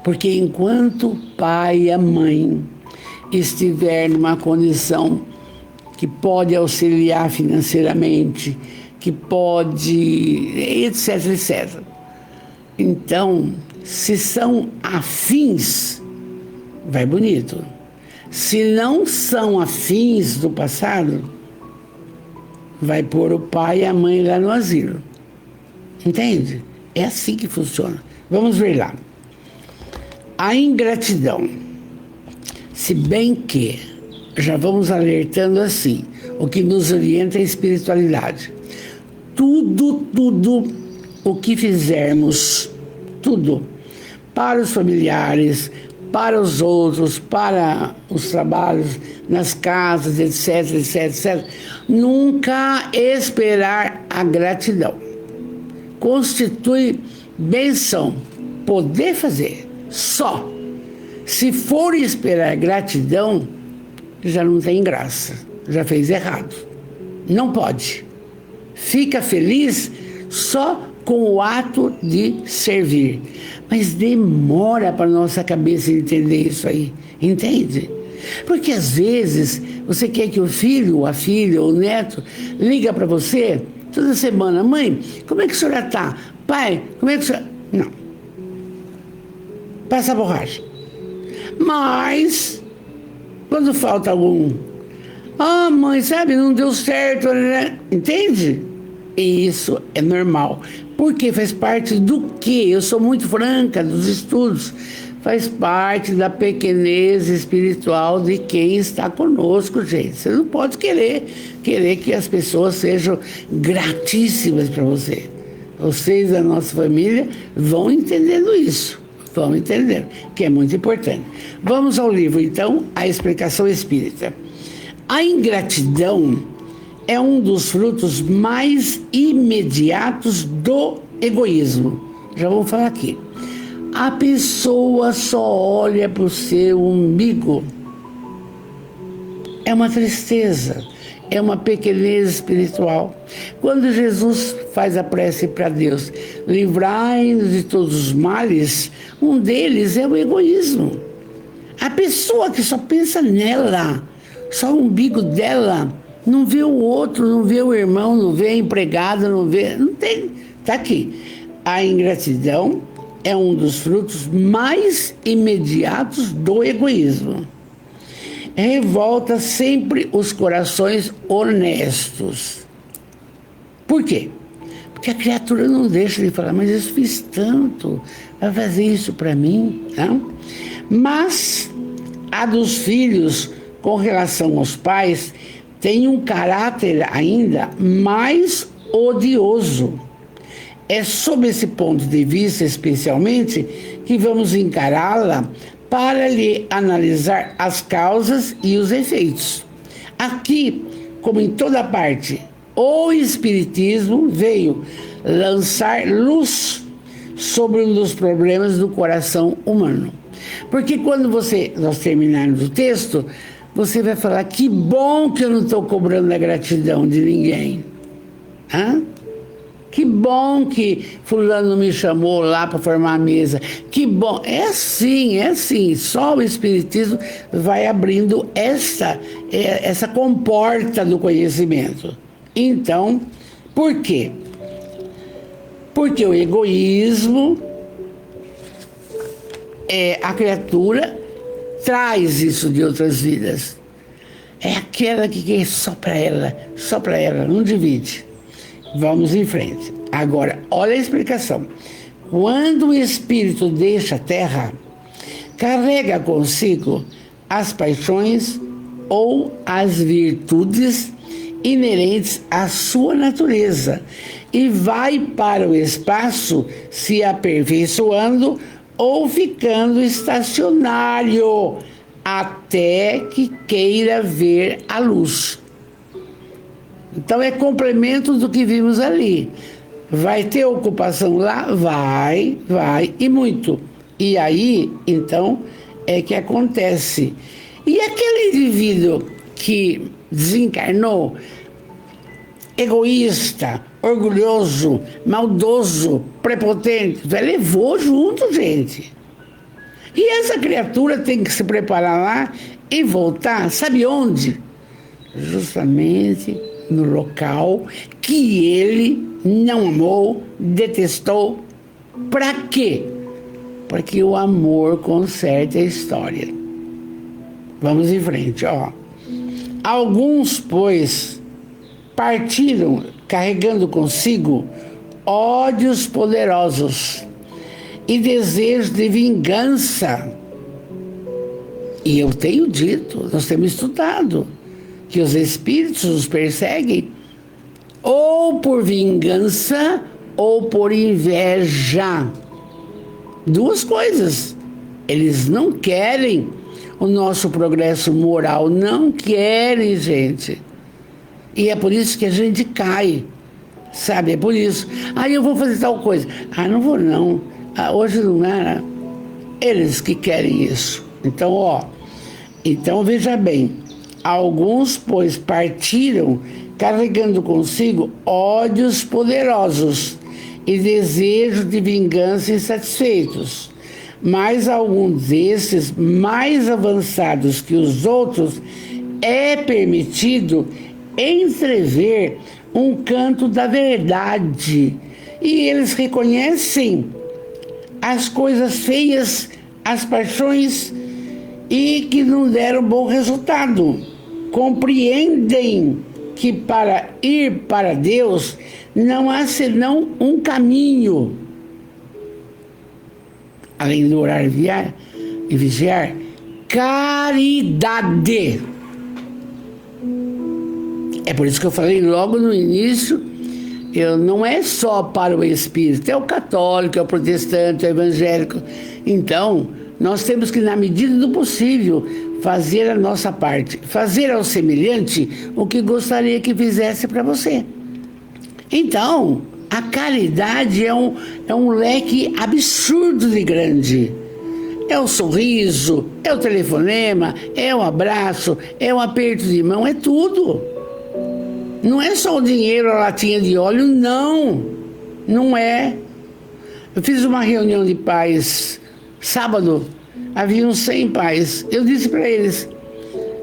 porque enquanto o pai e a mãe estiver numa condição que pode auxiliar financeiramente, que pode, etc, etc. Então, se são afins, vai bonito. Se não são afins do passado, vai pôr o pai e a mãe lá no asilo. Entende? É assim que funciona. Vamos ver lá. A ingratidão. Se bem que, já vamos alertando assim, o que nos orienta é a espiritualidade. Tudo o que fizermos, tudo, para os familiares, para os outros, para os trabalhos, nas casas, etc, etc, etc, nunca esperar a gratidão. Constitui benção, poder fazer, só. Se for esperar gratidão, já não tem graça, já fez errado. Não pode. Fica feliz só com o ato de servir. Mas demora para a nossa cabeça entender isso aí, entende? Porque às vezes você quer que o filho, a filha ou o neto liga para você toda semana: mãe, como é que a senhora está? Pai, como é que a senhora... Não. Passa a borracha. Mas, quando falta algum... mãe, sabe, não deu certo, né? Entende? E isso é normal. Porque faz parte do quê? Eu sou muito franca dos estudos. Faz parte da pequenez espiritual de quem está conosco, gente. Você não pode querer que as pessoas sejam gratíssimas para você. Vocês da nossa família vão entendendo isso. Vão entendendo, que é muito importante. Vamos ao livro, então, A Explicação Espírita. A ingratidão é um dos frutos mais imediatos do egoísmo. Já vou falar aqui. A pessoa só olha para o seu umbigo. É uma tristeza, é uma pequenez espiritual. Quando Jesus faz a prece para Deus, livrai-nos de todos os males, um deles é o egoísmo. A pessoa que só pensa nela, só o umbigo dela, não vê o outro, não vê o irmão, não vê a empregada, não tem, tá aqui. A ingratidão é um dos frutos mais imediatos do egoísmo. revolta sempre os corações honestos. Por quê? Porque a criatura não deixa de falar, mas eu fiz tanto, vai fazer isso para mim, não? Mas a dos filhos, com relação aos pais, tem um caráter ainda mais odioso. É sob esse ponto de vista, especialmente, que vamos encará-la para lhe analisar as causas e os efeitos. Aqui, como em toda parte, o Espiritismo veio lançar luz sobre um dos problemas do coração humano. Porque quando nós terminarmos o texto, você vai falar, que bom que eu não estou cobrando a gratidão de ninguém. Hã? Que bom que fulano me chamou lá para formar a mesa. Que bom. É assim. Só o Espiritismo vai abrindo essa comporta do conhecimento. Então, por quê? Porque o egoísmo, a criatura traz isso de outras vidas. É aquela que quer só para ela, não divide. Vamos em frente. Agora, olha a explicação. Quando o espírito deixa a terra, carrega consigo as paixões ou as virtudes inerentes à sua natureza e vai para o espaço se aperfeiçoando ou ficando estacionário até que queira ver a luz. Então é complemento do que vimos ali. Vai ter ocupação lá? Vai, e muito. E aí, então, é que acontece. E aquele indivíduo que desencarnou, egoísta, orgulhoso, maldoso, prepotente, levou junto, gente. E essa criatura tem que se preparar lá e voltar, sabe onde? Justamente no local que ele não amou, detestou. Para quê? Para que o amor conserte a história. Vamos em frente, ó. Alguns, pois, partiram carregando consigo ódios poderosos e desejos de vingança. E eu tenho dito, nós temos estudado, que os espíritos os perseguem ou por vingança ou por inveja. Duas coisas. Eles não querem o nosso progresso moral, não querem, gente. E é por isso que a gente cai, sabe? É por isso. Eu vou fazer tal coisa. Não vou não. Hoje não era. Eles que querem isso. Então veja bem. Alguns, pois, partiram carregando consigo ódios poderosos e desejos de vingança insatisfeitos. Mas alguns desses, mais avançados que os outros, é permitido entrever um canto da verdade. E eles reconhecem as coisas feias, as paixões e que não deram bom resultado. Compreendem que para ir para Deus não há senão um caminho. Além do orar e vigiar, caridade. É por isso que eu falei logo no início, não é só para o espírito, é o católico, é o protestante, é o evangélico. Então, nós temos que, na medida do possível, fazer a nossa parte, fazer ao semelhante o que gostaria que fizesse para você. Então, a caridade é um leque absurdo de grande. É o sorriso, é o telefonema, é o abraço, é o aperto de mão, é tudo. Não é só o dinheiro, a latinha de óleo, não é. Eu fiz uma reunião de pais sábado, haviam 100 pais. Eu disse para eles,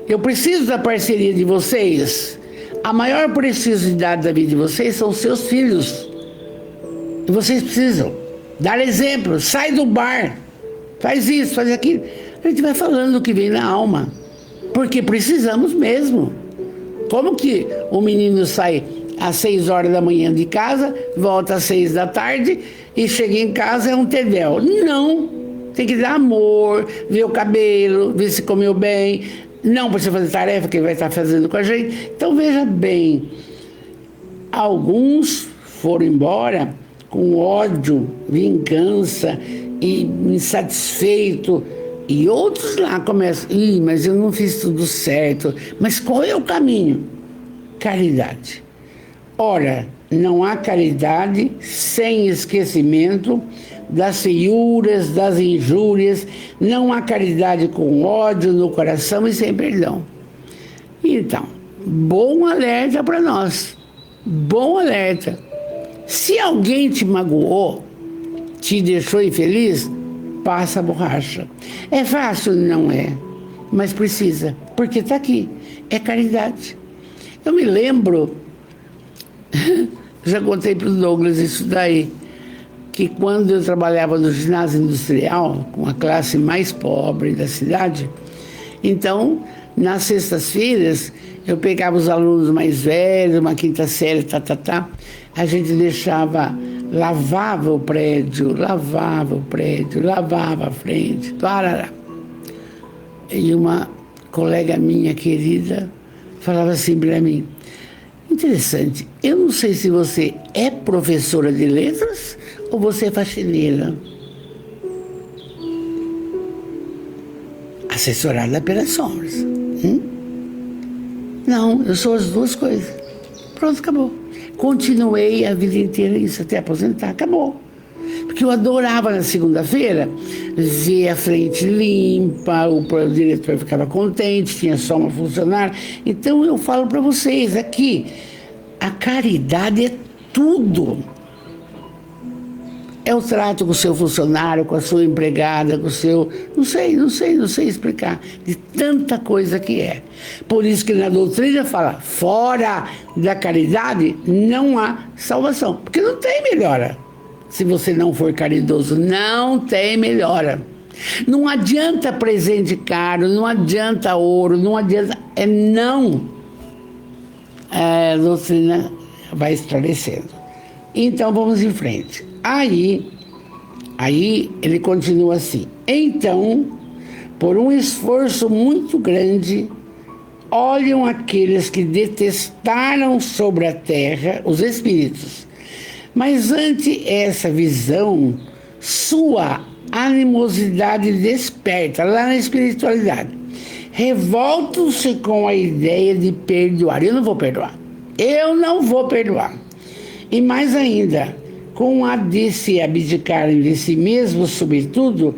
eu preciso da parceria de vocês. A maior preciosidade da vida de vocês são os seus filhos. E vocês precisam dar exemplo, sai do bar, faz isso, faz aquilo. A gente vai falando o que vem na alma. porque precisamos mesmo. Como que o menino sai às 6 horas da manhã de casa, volta às 6 da tarde e chega em casa é um tedel? Não, tem que dar amor, ver o cabelo, ver se comeu bem, não precisa fazer tarefa que ele vai estar fazendo com a gente. Então veja bem, alguns foram embora com ódio, vingança e insatisfeito. E outros lá começam, mas eu não fiz tudo certo. Mas qual é o caminho? Caridade. Ora, não há caridade sem esquecimento das feiuras, das injúrias. Não há caridade com ódio no coração e sem perdão. Então, bom alerta para nós. Bom alerta. Se alguém te magoou, te deixou infeliz, passa a borracha. É fácil? Não é. Mas precisa, porque está aqui. É caridade. Eu me lembro, já contei para o Douglas isso daí, que quando eu trabalhava no ginásio industrial, com a classe mais pobre da cidade, então, nas sextas-feiras, eu pegava os alunos mais velhos, uma quinta série, a gente deixava, lavava o prédio, lavava a frente, tarará. E uma colega minha querida falava assim para mim, interessante, eu não sei se você é professora de letras ou você é faxineira. Assessorada pelas sombras. Não, eu sou as duas coisas. Pronto, acabou. Continuei a vida inteira isso até aposentar, acabou. Porque eu adorava na segunda-feira ver a frente limpa, o diretor ficava contente, tinha só uma funcionária. Então eu falo para vocês aqui, a caridade é tudo. É o trato com o seu funcionário, com a sua empregada, com o seu... Não sei explicar, de tanta coisa que é. Por isso que na doutrina fala, fora da caridade não há salvação. Porque não tem melhora. Se você não for caridoso, não tem melhora. Não adianta presente caro, não adianta ouro, não adianta... não. A doutrina vai esclarecendo. Então vamos em frente. Aí ele continua assim. Então, por um esforço muito grande, olham aqueles que detestaram sobre a terra os espíritos. Mas ante essa visão, sua animosidade desperta lá na espiritualidade. Revoltam-se com a ideia de perdoar. Eu não vou perdoar. E mais ainda, com a de se abdicarem de si mesmos, sobretudo,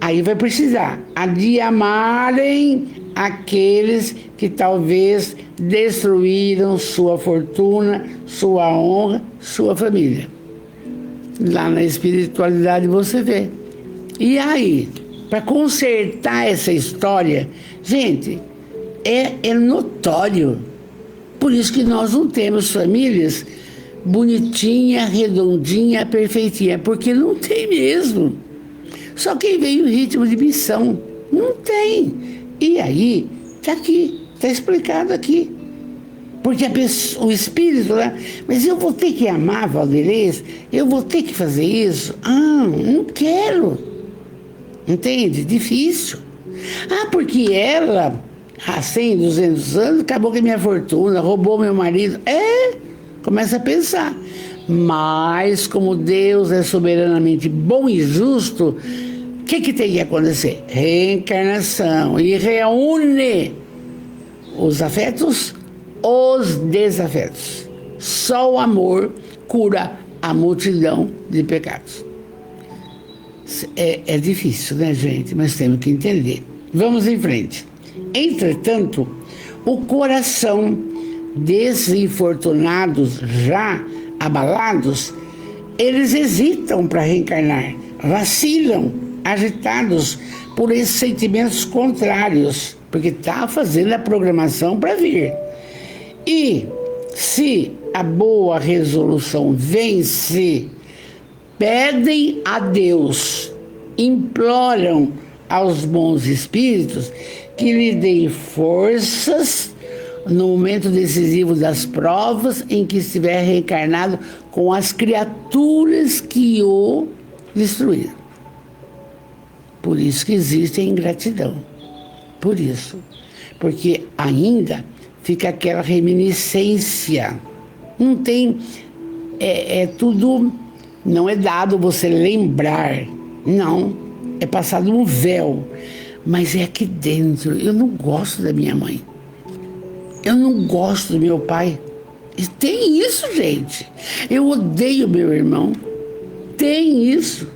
aí vai precisar, a de amarem aqueles que talvez destruíram sua fortuna, sua honra, sua família. Lá na espiritualidade você vê. E aí, para consertar essa história, gente, é notório. Por isso que nós não temos famílias bonitinha, redondinha, perfeitinha, porque não tem mesmo. Só quem veio em ritmo de missão, não tem. E aí, está aqui, está explicado aqui. Porque o espírito lá, mas eu vou ter que amar Valderez, eu vou ter que fazer isso. Não quero. Entende? Difícil. Porque ela, há 100, 200 anos, acabou com a minha fortuna, roubou meu marido. Começa a pensar. Mas, como Deus é soberanamente bom e justo, o que tem que acontecer? Reencarnação. E reúne os afetos, os desafetos. Só o amor cura a multidão de pecados. É difícil, né, gente? Mas temos que entender. Vamos em frente. Entretanto, o coração desinfortunados, já abalados, eles hesitam para reencarnar, vacilam, agitados por esses sentimentos contrários, porque está fazendo a programação para vir. E se a boa resolução vence, pedem a Deus, imploram aos bons espíritos que lhe dê forças no momento decisivo das provas em que estiver reencarnado com as criaturas que o destruíram. Por isso que existe a ingratidão. Por isso. Porque ainda fica aquela reminiscência. Não tem... tudo... Não é dado você lembrar. Não. É passado um véu. Mas é aqui dentro. Eu não gosto da minha mãe. Eu não gosto do meu pai. E tem isso, gente. Eu odeio meu irmão. Tem isso.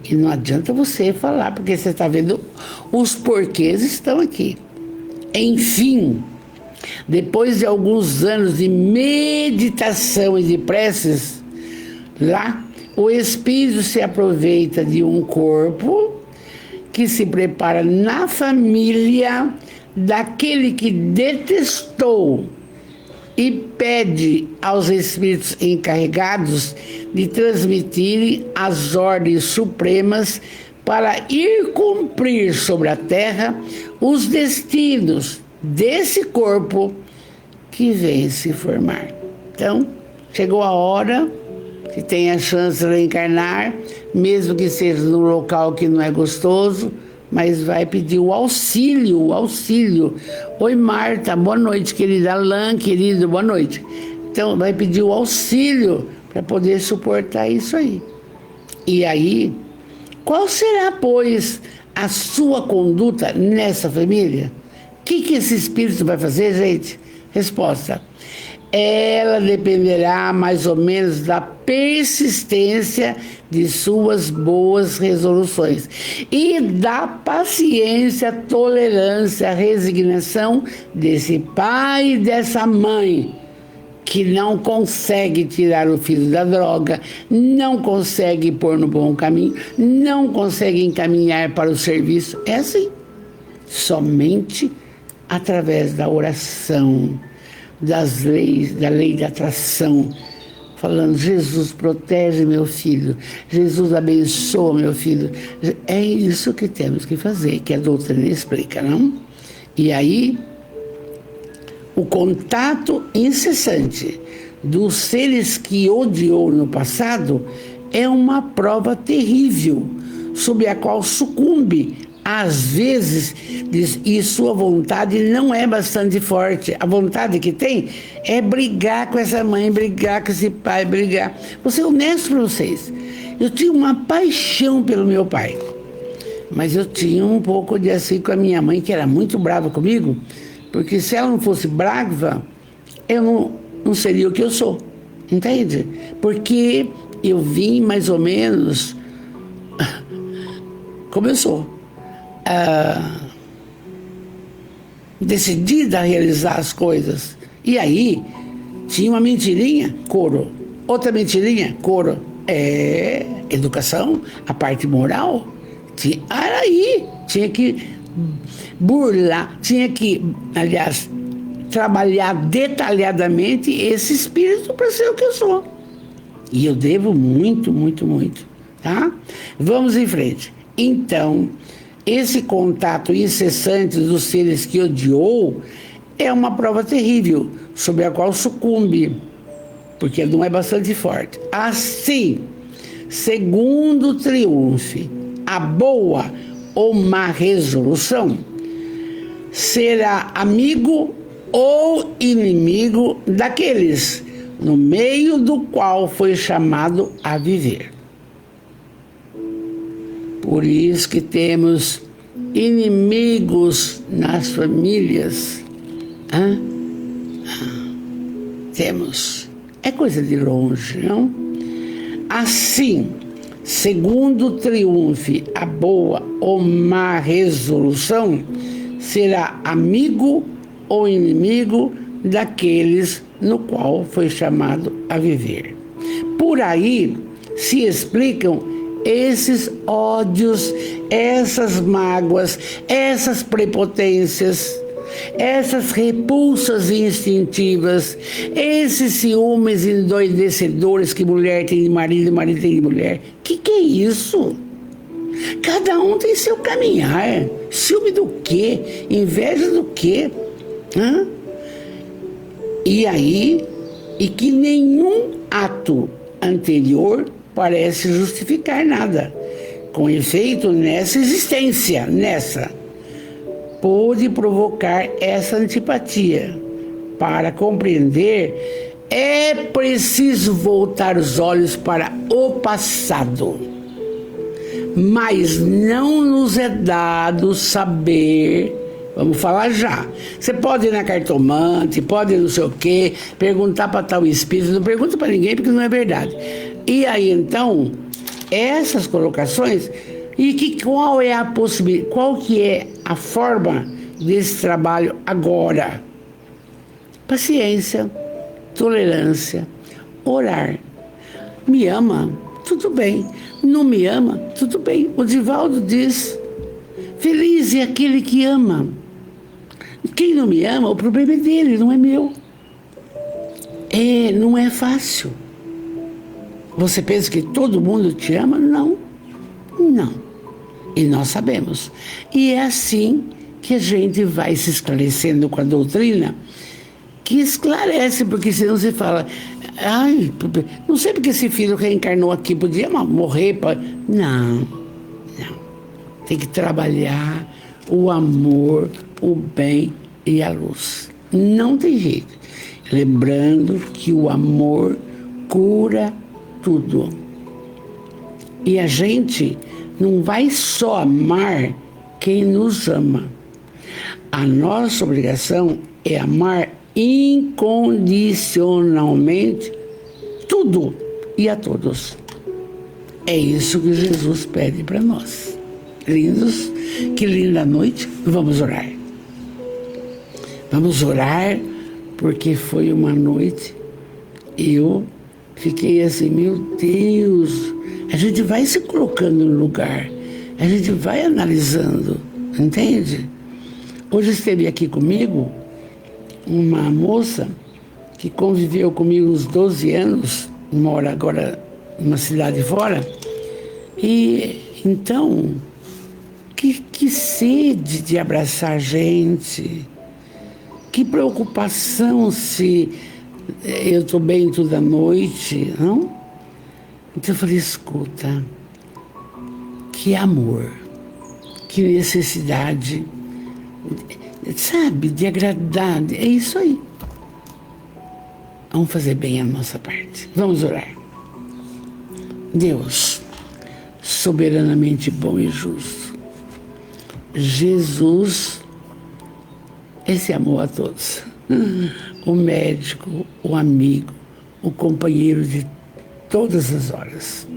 E não adianta você falar, porque você está vendo, os porquês estão aqui. Enfim, depois de alguns anos de meditação e de preces, lá o espírito se aproveita de um corpo que se prepara na família daquele que detestou e pede aos espíritos encarregados de transmitirem as ordens supremas para ir cumprir sobre a terra os destinos desse corpo que vem se formar. Então, chegou a hora que tem a chance de reencarnar, mesmo que seja num local que não é gostoso, mas vai pedir o auxílio. Oi, Marta, boa noite, querida. Alain, querido, boa noite. Então, vai pedir o auxílio para poder suportar isso aí. E aí, qual será, pois, a sua conduta nessa família? O que esse espírito vai fazer, gente? Resposta: ela dependerá mais ou menos da persistência de suas boas resoluções e da paciência, tolerância, resignação desse pai e dessa mãe que não consegue tirar o filho da droga, não consegue pôr no bom caminho, não consegue encaminhar para o serviço. É assim, somente através da oração, das leis, da lei da atração, falando: Jesus, protege meu filho, Jesus, abençoa meu filho. É isso que temos que fazer, que a doutrina explica, não? E aí, o contato incessante dos seres que odiou no passado é uma prova terrível, sob a qual sucumbe, às vezes, e sua vontade não é bastante forte. A vontade que tem é brigar com essa mãe, brigar com esse pai, brigar. Vou ser honesto para vocês. Eu tinha uma paixão pelo meu pai, mas eu tinha um pouco de assim com a minha mãe, que era muito brava comigo, porque se ela não fosse brava, eu não seria o que eu sou. Entende? Porque eu vim mais ou menos como eu sou. Decidida a realizar as coisas. E aí, tinha uma mentirinha, couro. Outra mentirinha, couro. Educação, a parte moral. Tinha que burlar, tinha que, aliás, trabalhar detalhadamente esse espírito para ser o que eu sou. E eu devo muito, muito, muito. Tá? Vamos em frente. Então, esse contato incessante dos seres que odiou é uma prova terrível, sobre a qual sucumbe, porque não é bastante forte. Assim, segundo triunfe a boa ou má resolução, será amigo ou inimigo daqueles no meio do qual foi chamado a viver. Por isso que temos inimigos nas famílias. Temos. É coisa de longe, não? Assim, segundo triunfe a boa ou má resolução, será amigo ou inimigo daqueles no qual foi chamado a viver. Por aí se explicam esses ódios, essas mágoas, essas prepotências, essas repulsas instintivas, esses ciúmes endoidecedores que mulher tem de marido e marido tem de mulher. Que é isso? Cada um tem seu caminhar. Ciúme do quê? Inveja do quê? Hã? E que nenhum ato anterior parece justificar nada. Com efeito, nessa existência, pôde provocar essa antipatia. Para compreender, é preciso voltar os olhos para o passado. Mas não nos é dado saber. Vamos falar já. Você pode ir na cartomante, pode ir não sei o quê, perguntar para tal espírito, não pergunta para ninguém porque não é verdade. E aí então, essas colocações, qual é a possibilidade, qual que é a forma desse trabalho agora? Paciência, tolerância, orar. Me ama? Tudo bem. Não me ama? Tudo bem. O Divaldo diz, feliz é aquele que ama. Quem não me ama, o problema é dele, não é meu. Não é fácil. Você pensa que todo mundo te ama? Não. Não. E nós sabemos. E é assim que a gente vai se esclarecendo com a doutrina, que esclarece, porque senão você fala, ai, não sei porque esse filho reencarnou aqui, podia morrer. Não. Tem que trabalhar o amor, o bem e a luz. Não tem jeito. Lembrando que o amor cura tudo. E a gente não vai só amar quem nos ama. A nossa obrigação é amar incondicionalmente tudo e a todos. É isso que Jesus pede para nós. Lindos, que linda noite. Vamos orar. Vamos orar, porque foi uma noite, eu fiquei assim, meu Deus, a gente vai se colocando no lugar, a gente vai analisando, entende? Hoje esteve aqui comigo uma moça que conviveu comigo uns 12 anos, mora agora numa cidade fora, e então, que sede de abraçar gente, que preocupação se eu estou bem toda noite, não? Então eu falei, escuta, que amor, que necessidade, sabe, de agradar, é isso aí. Vamos fazer bem a nossa parte, vamos orar. Deus, soberanamente bom e justo, Jesus, esse amor a todos, o médico, o amigo, o companheiro de todas as horas,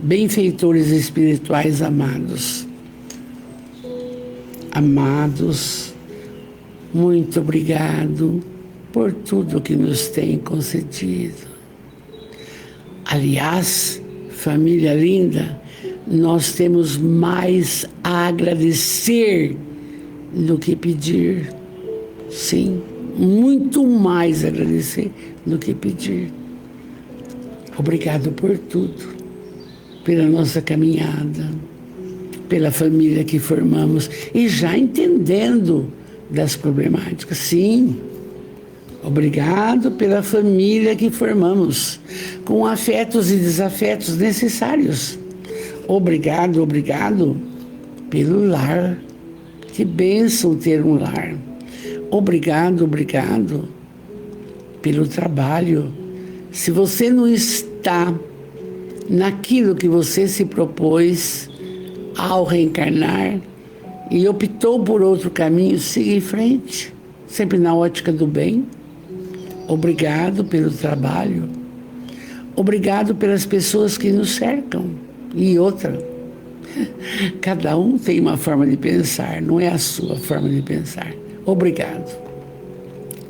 benfeitores espirituais amados, muito obrigado por tudo que nos tem concedido. Aliás, família linda, nós temos mais a agradecer do que pedir. Sim, muito mais a agradecer do que pedir. Obrigado por tudo, pela nossa caminhada, pela família que formamos e já entendendo das problemáticas. Sim, obrigado pela família que formamos, com afetos e desafetos necessários. Obrigado pelo lar. Que bênção ter um lar. Obrigado pelo trabalho. Se você não está naquilo que você se propôs ao reencarnar e optou por outro caminho, siga em frente, sempre na ótica do bem. Obrigado pelo trabalho. Obrigado pelas pessoas que nos cercam. E outra, cada um tem uma forma de pensar, não é a sua forma de pensar. Obrigado.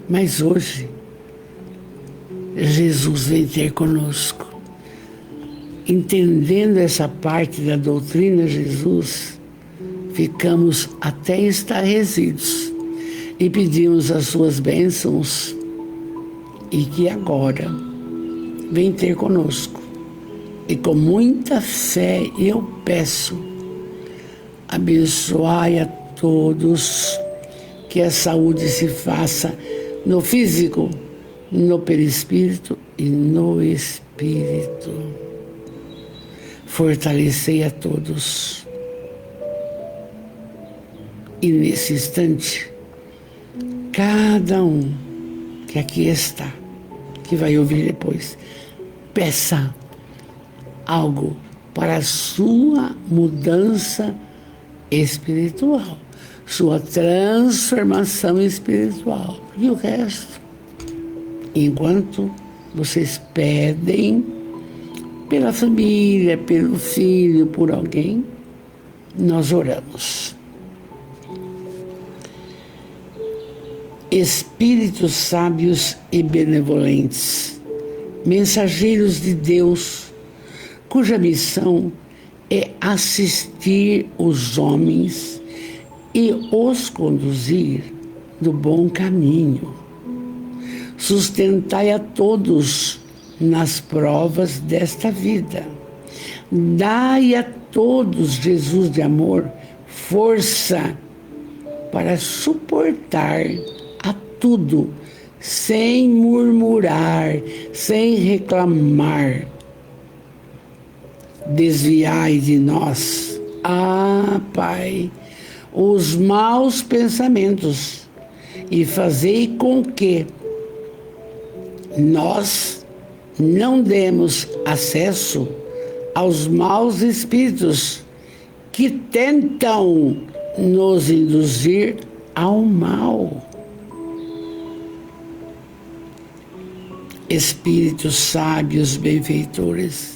Mas hoje, Jesus vem ter conosco. Entendendo essa parte da doutrina Jesus, ficamos até estarrecidos e pedimos as suas bênçãos e que agora vem ter conosco. E com muita fé eu peço Abençoai a todos, que a saúde se faça no físico, no perispírito e no espírito. Fortalecei a todos. E nesse instante, cada um que aqui está, que vai ouvir depois, peça algo para a sua mudança espiritual, sua transformação espiritual. E o resto, enquanto vocês pedem pela família, pelo filho, por alguém, nós oramos. Espíritos sábios e benevolentes, mensageiros de Deus, cuja missão é assistir os homens e os conduzir do bom caminho. Sustentai a todos nas provas desta vida. Dai a todos, Jesus de amor, força para suportar a tudo, sem murmurar, sem reclamar. Desviai de nós, Pai, os maus pensamentos e fazei com que nós não demos acesso aos maus espíritos que tentam nos induzir ao mal. Espíritos sábios, benfeitores,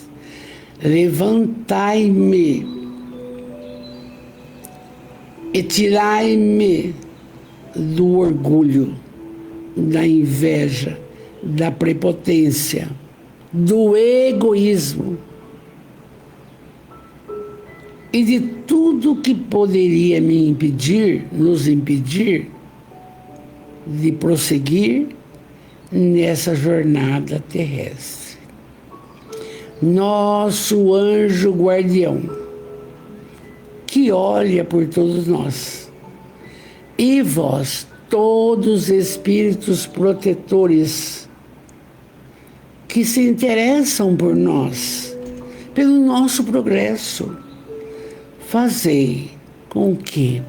levantai-me e tirai-me do orgulho, da inveja, da prepotência, do egoísmo e de tudo que poderia nos impedir de prosseguir nessa jornada terrestre. Nosso anjo guardião, que olha por todos nós, e vós, todos espíritos protetores, que se interessam por nós, pelo nosso progresso, fazei com que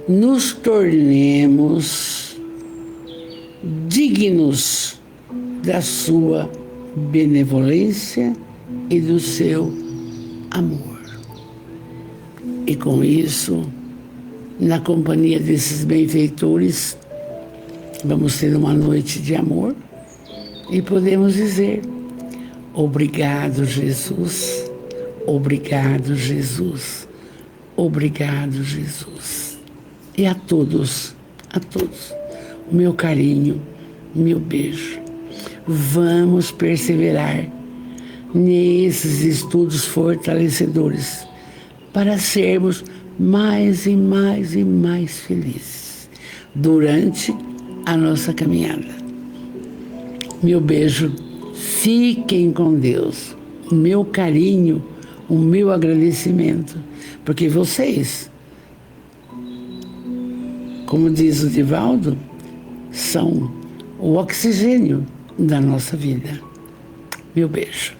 nos tornemos dignos da sua benevolência e do seu amor. E com isso, na companhia desses benfeitores, vamos ter uma noite de amor e podemos dizer: obrigado, Jesus, obrigado, Jesus, obrigado, Jesus. E a todos, o meu carinho, o meu beijo. Vamos perseverar nesses estudos fortalecedores para sermos mais e mais e mais felizes durante a nossa caminhada. Meu beijo, fiquem com Deus. O meu carinho, o meu agradecimento, porque vocês, como diz o Divaldo, são o oxigênio da nossa vida. Meu beijo.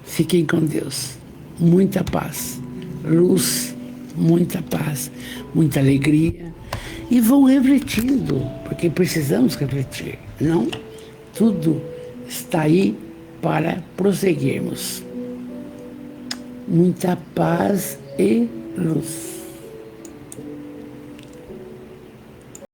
Fiquem com Deus. Muita paz, luz, muita paz, muita alegria. E vão refletindo, porque precisamos refletir, não? Tudo está aí para prosseguirmos. Muita paz e luz.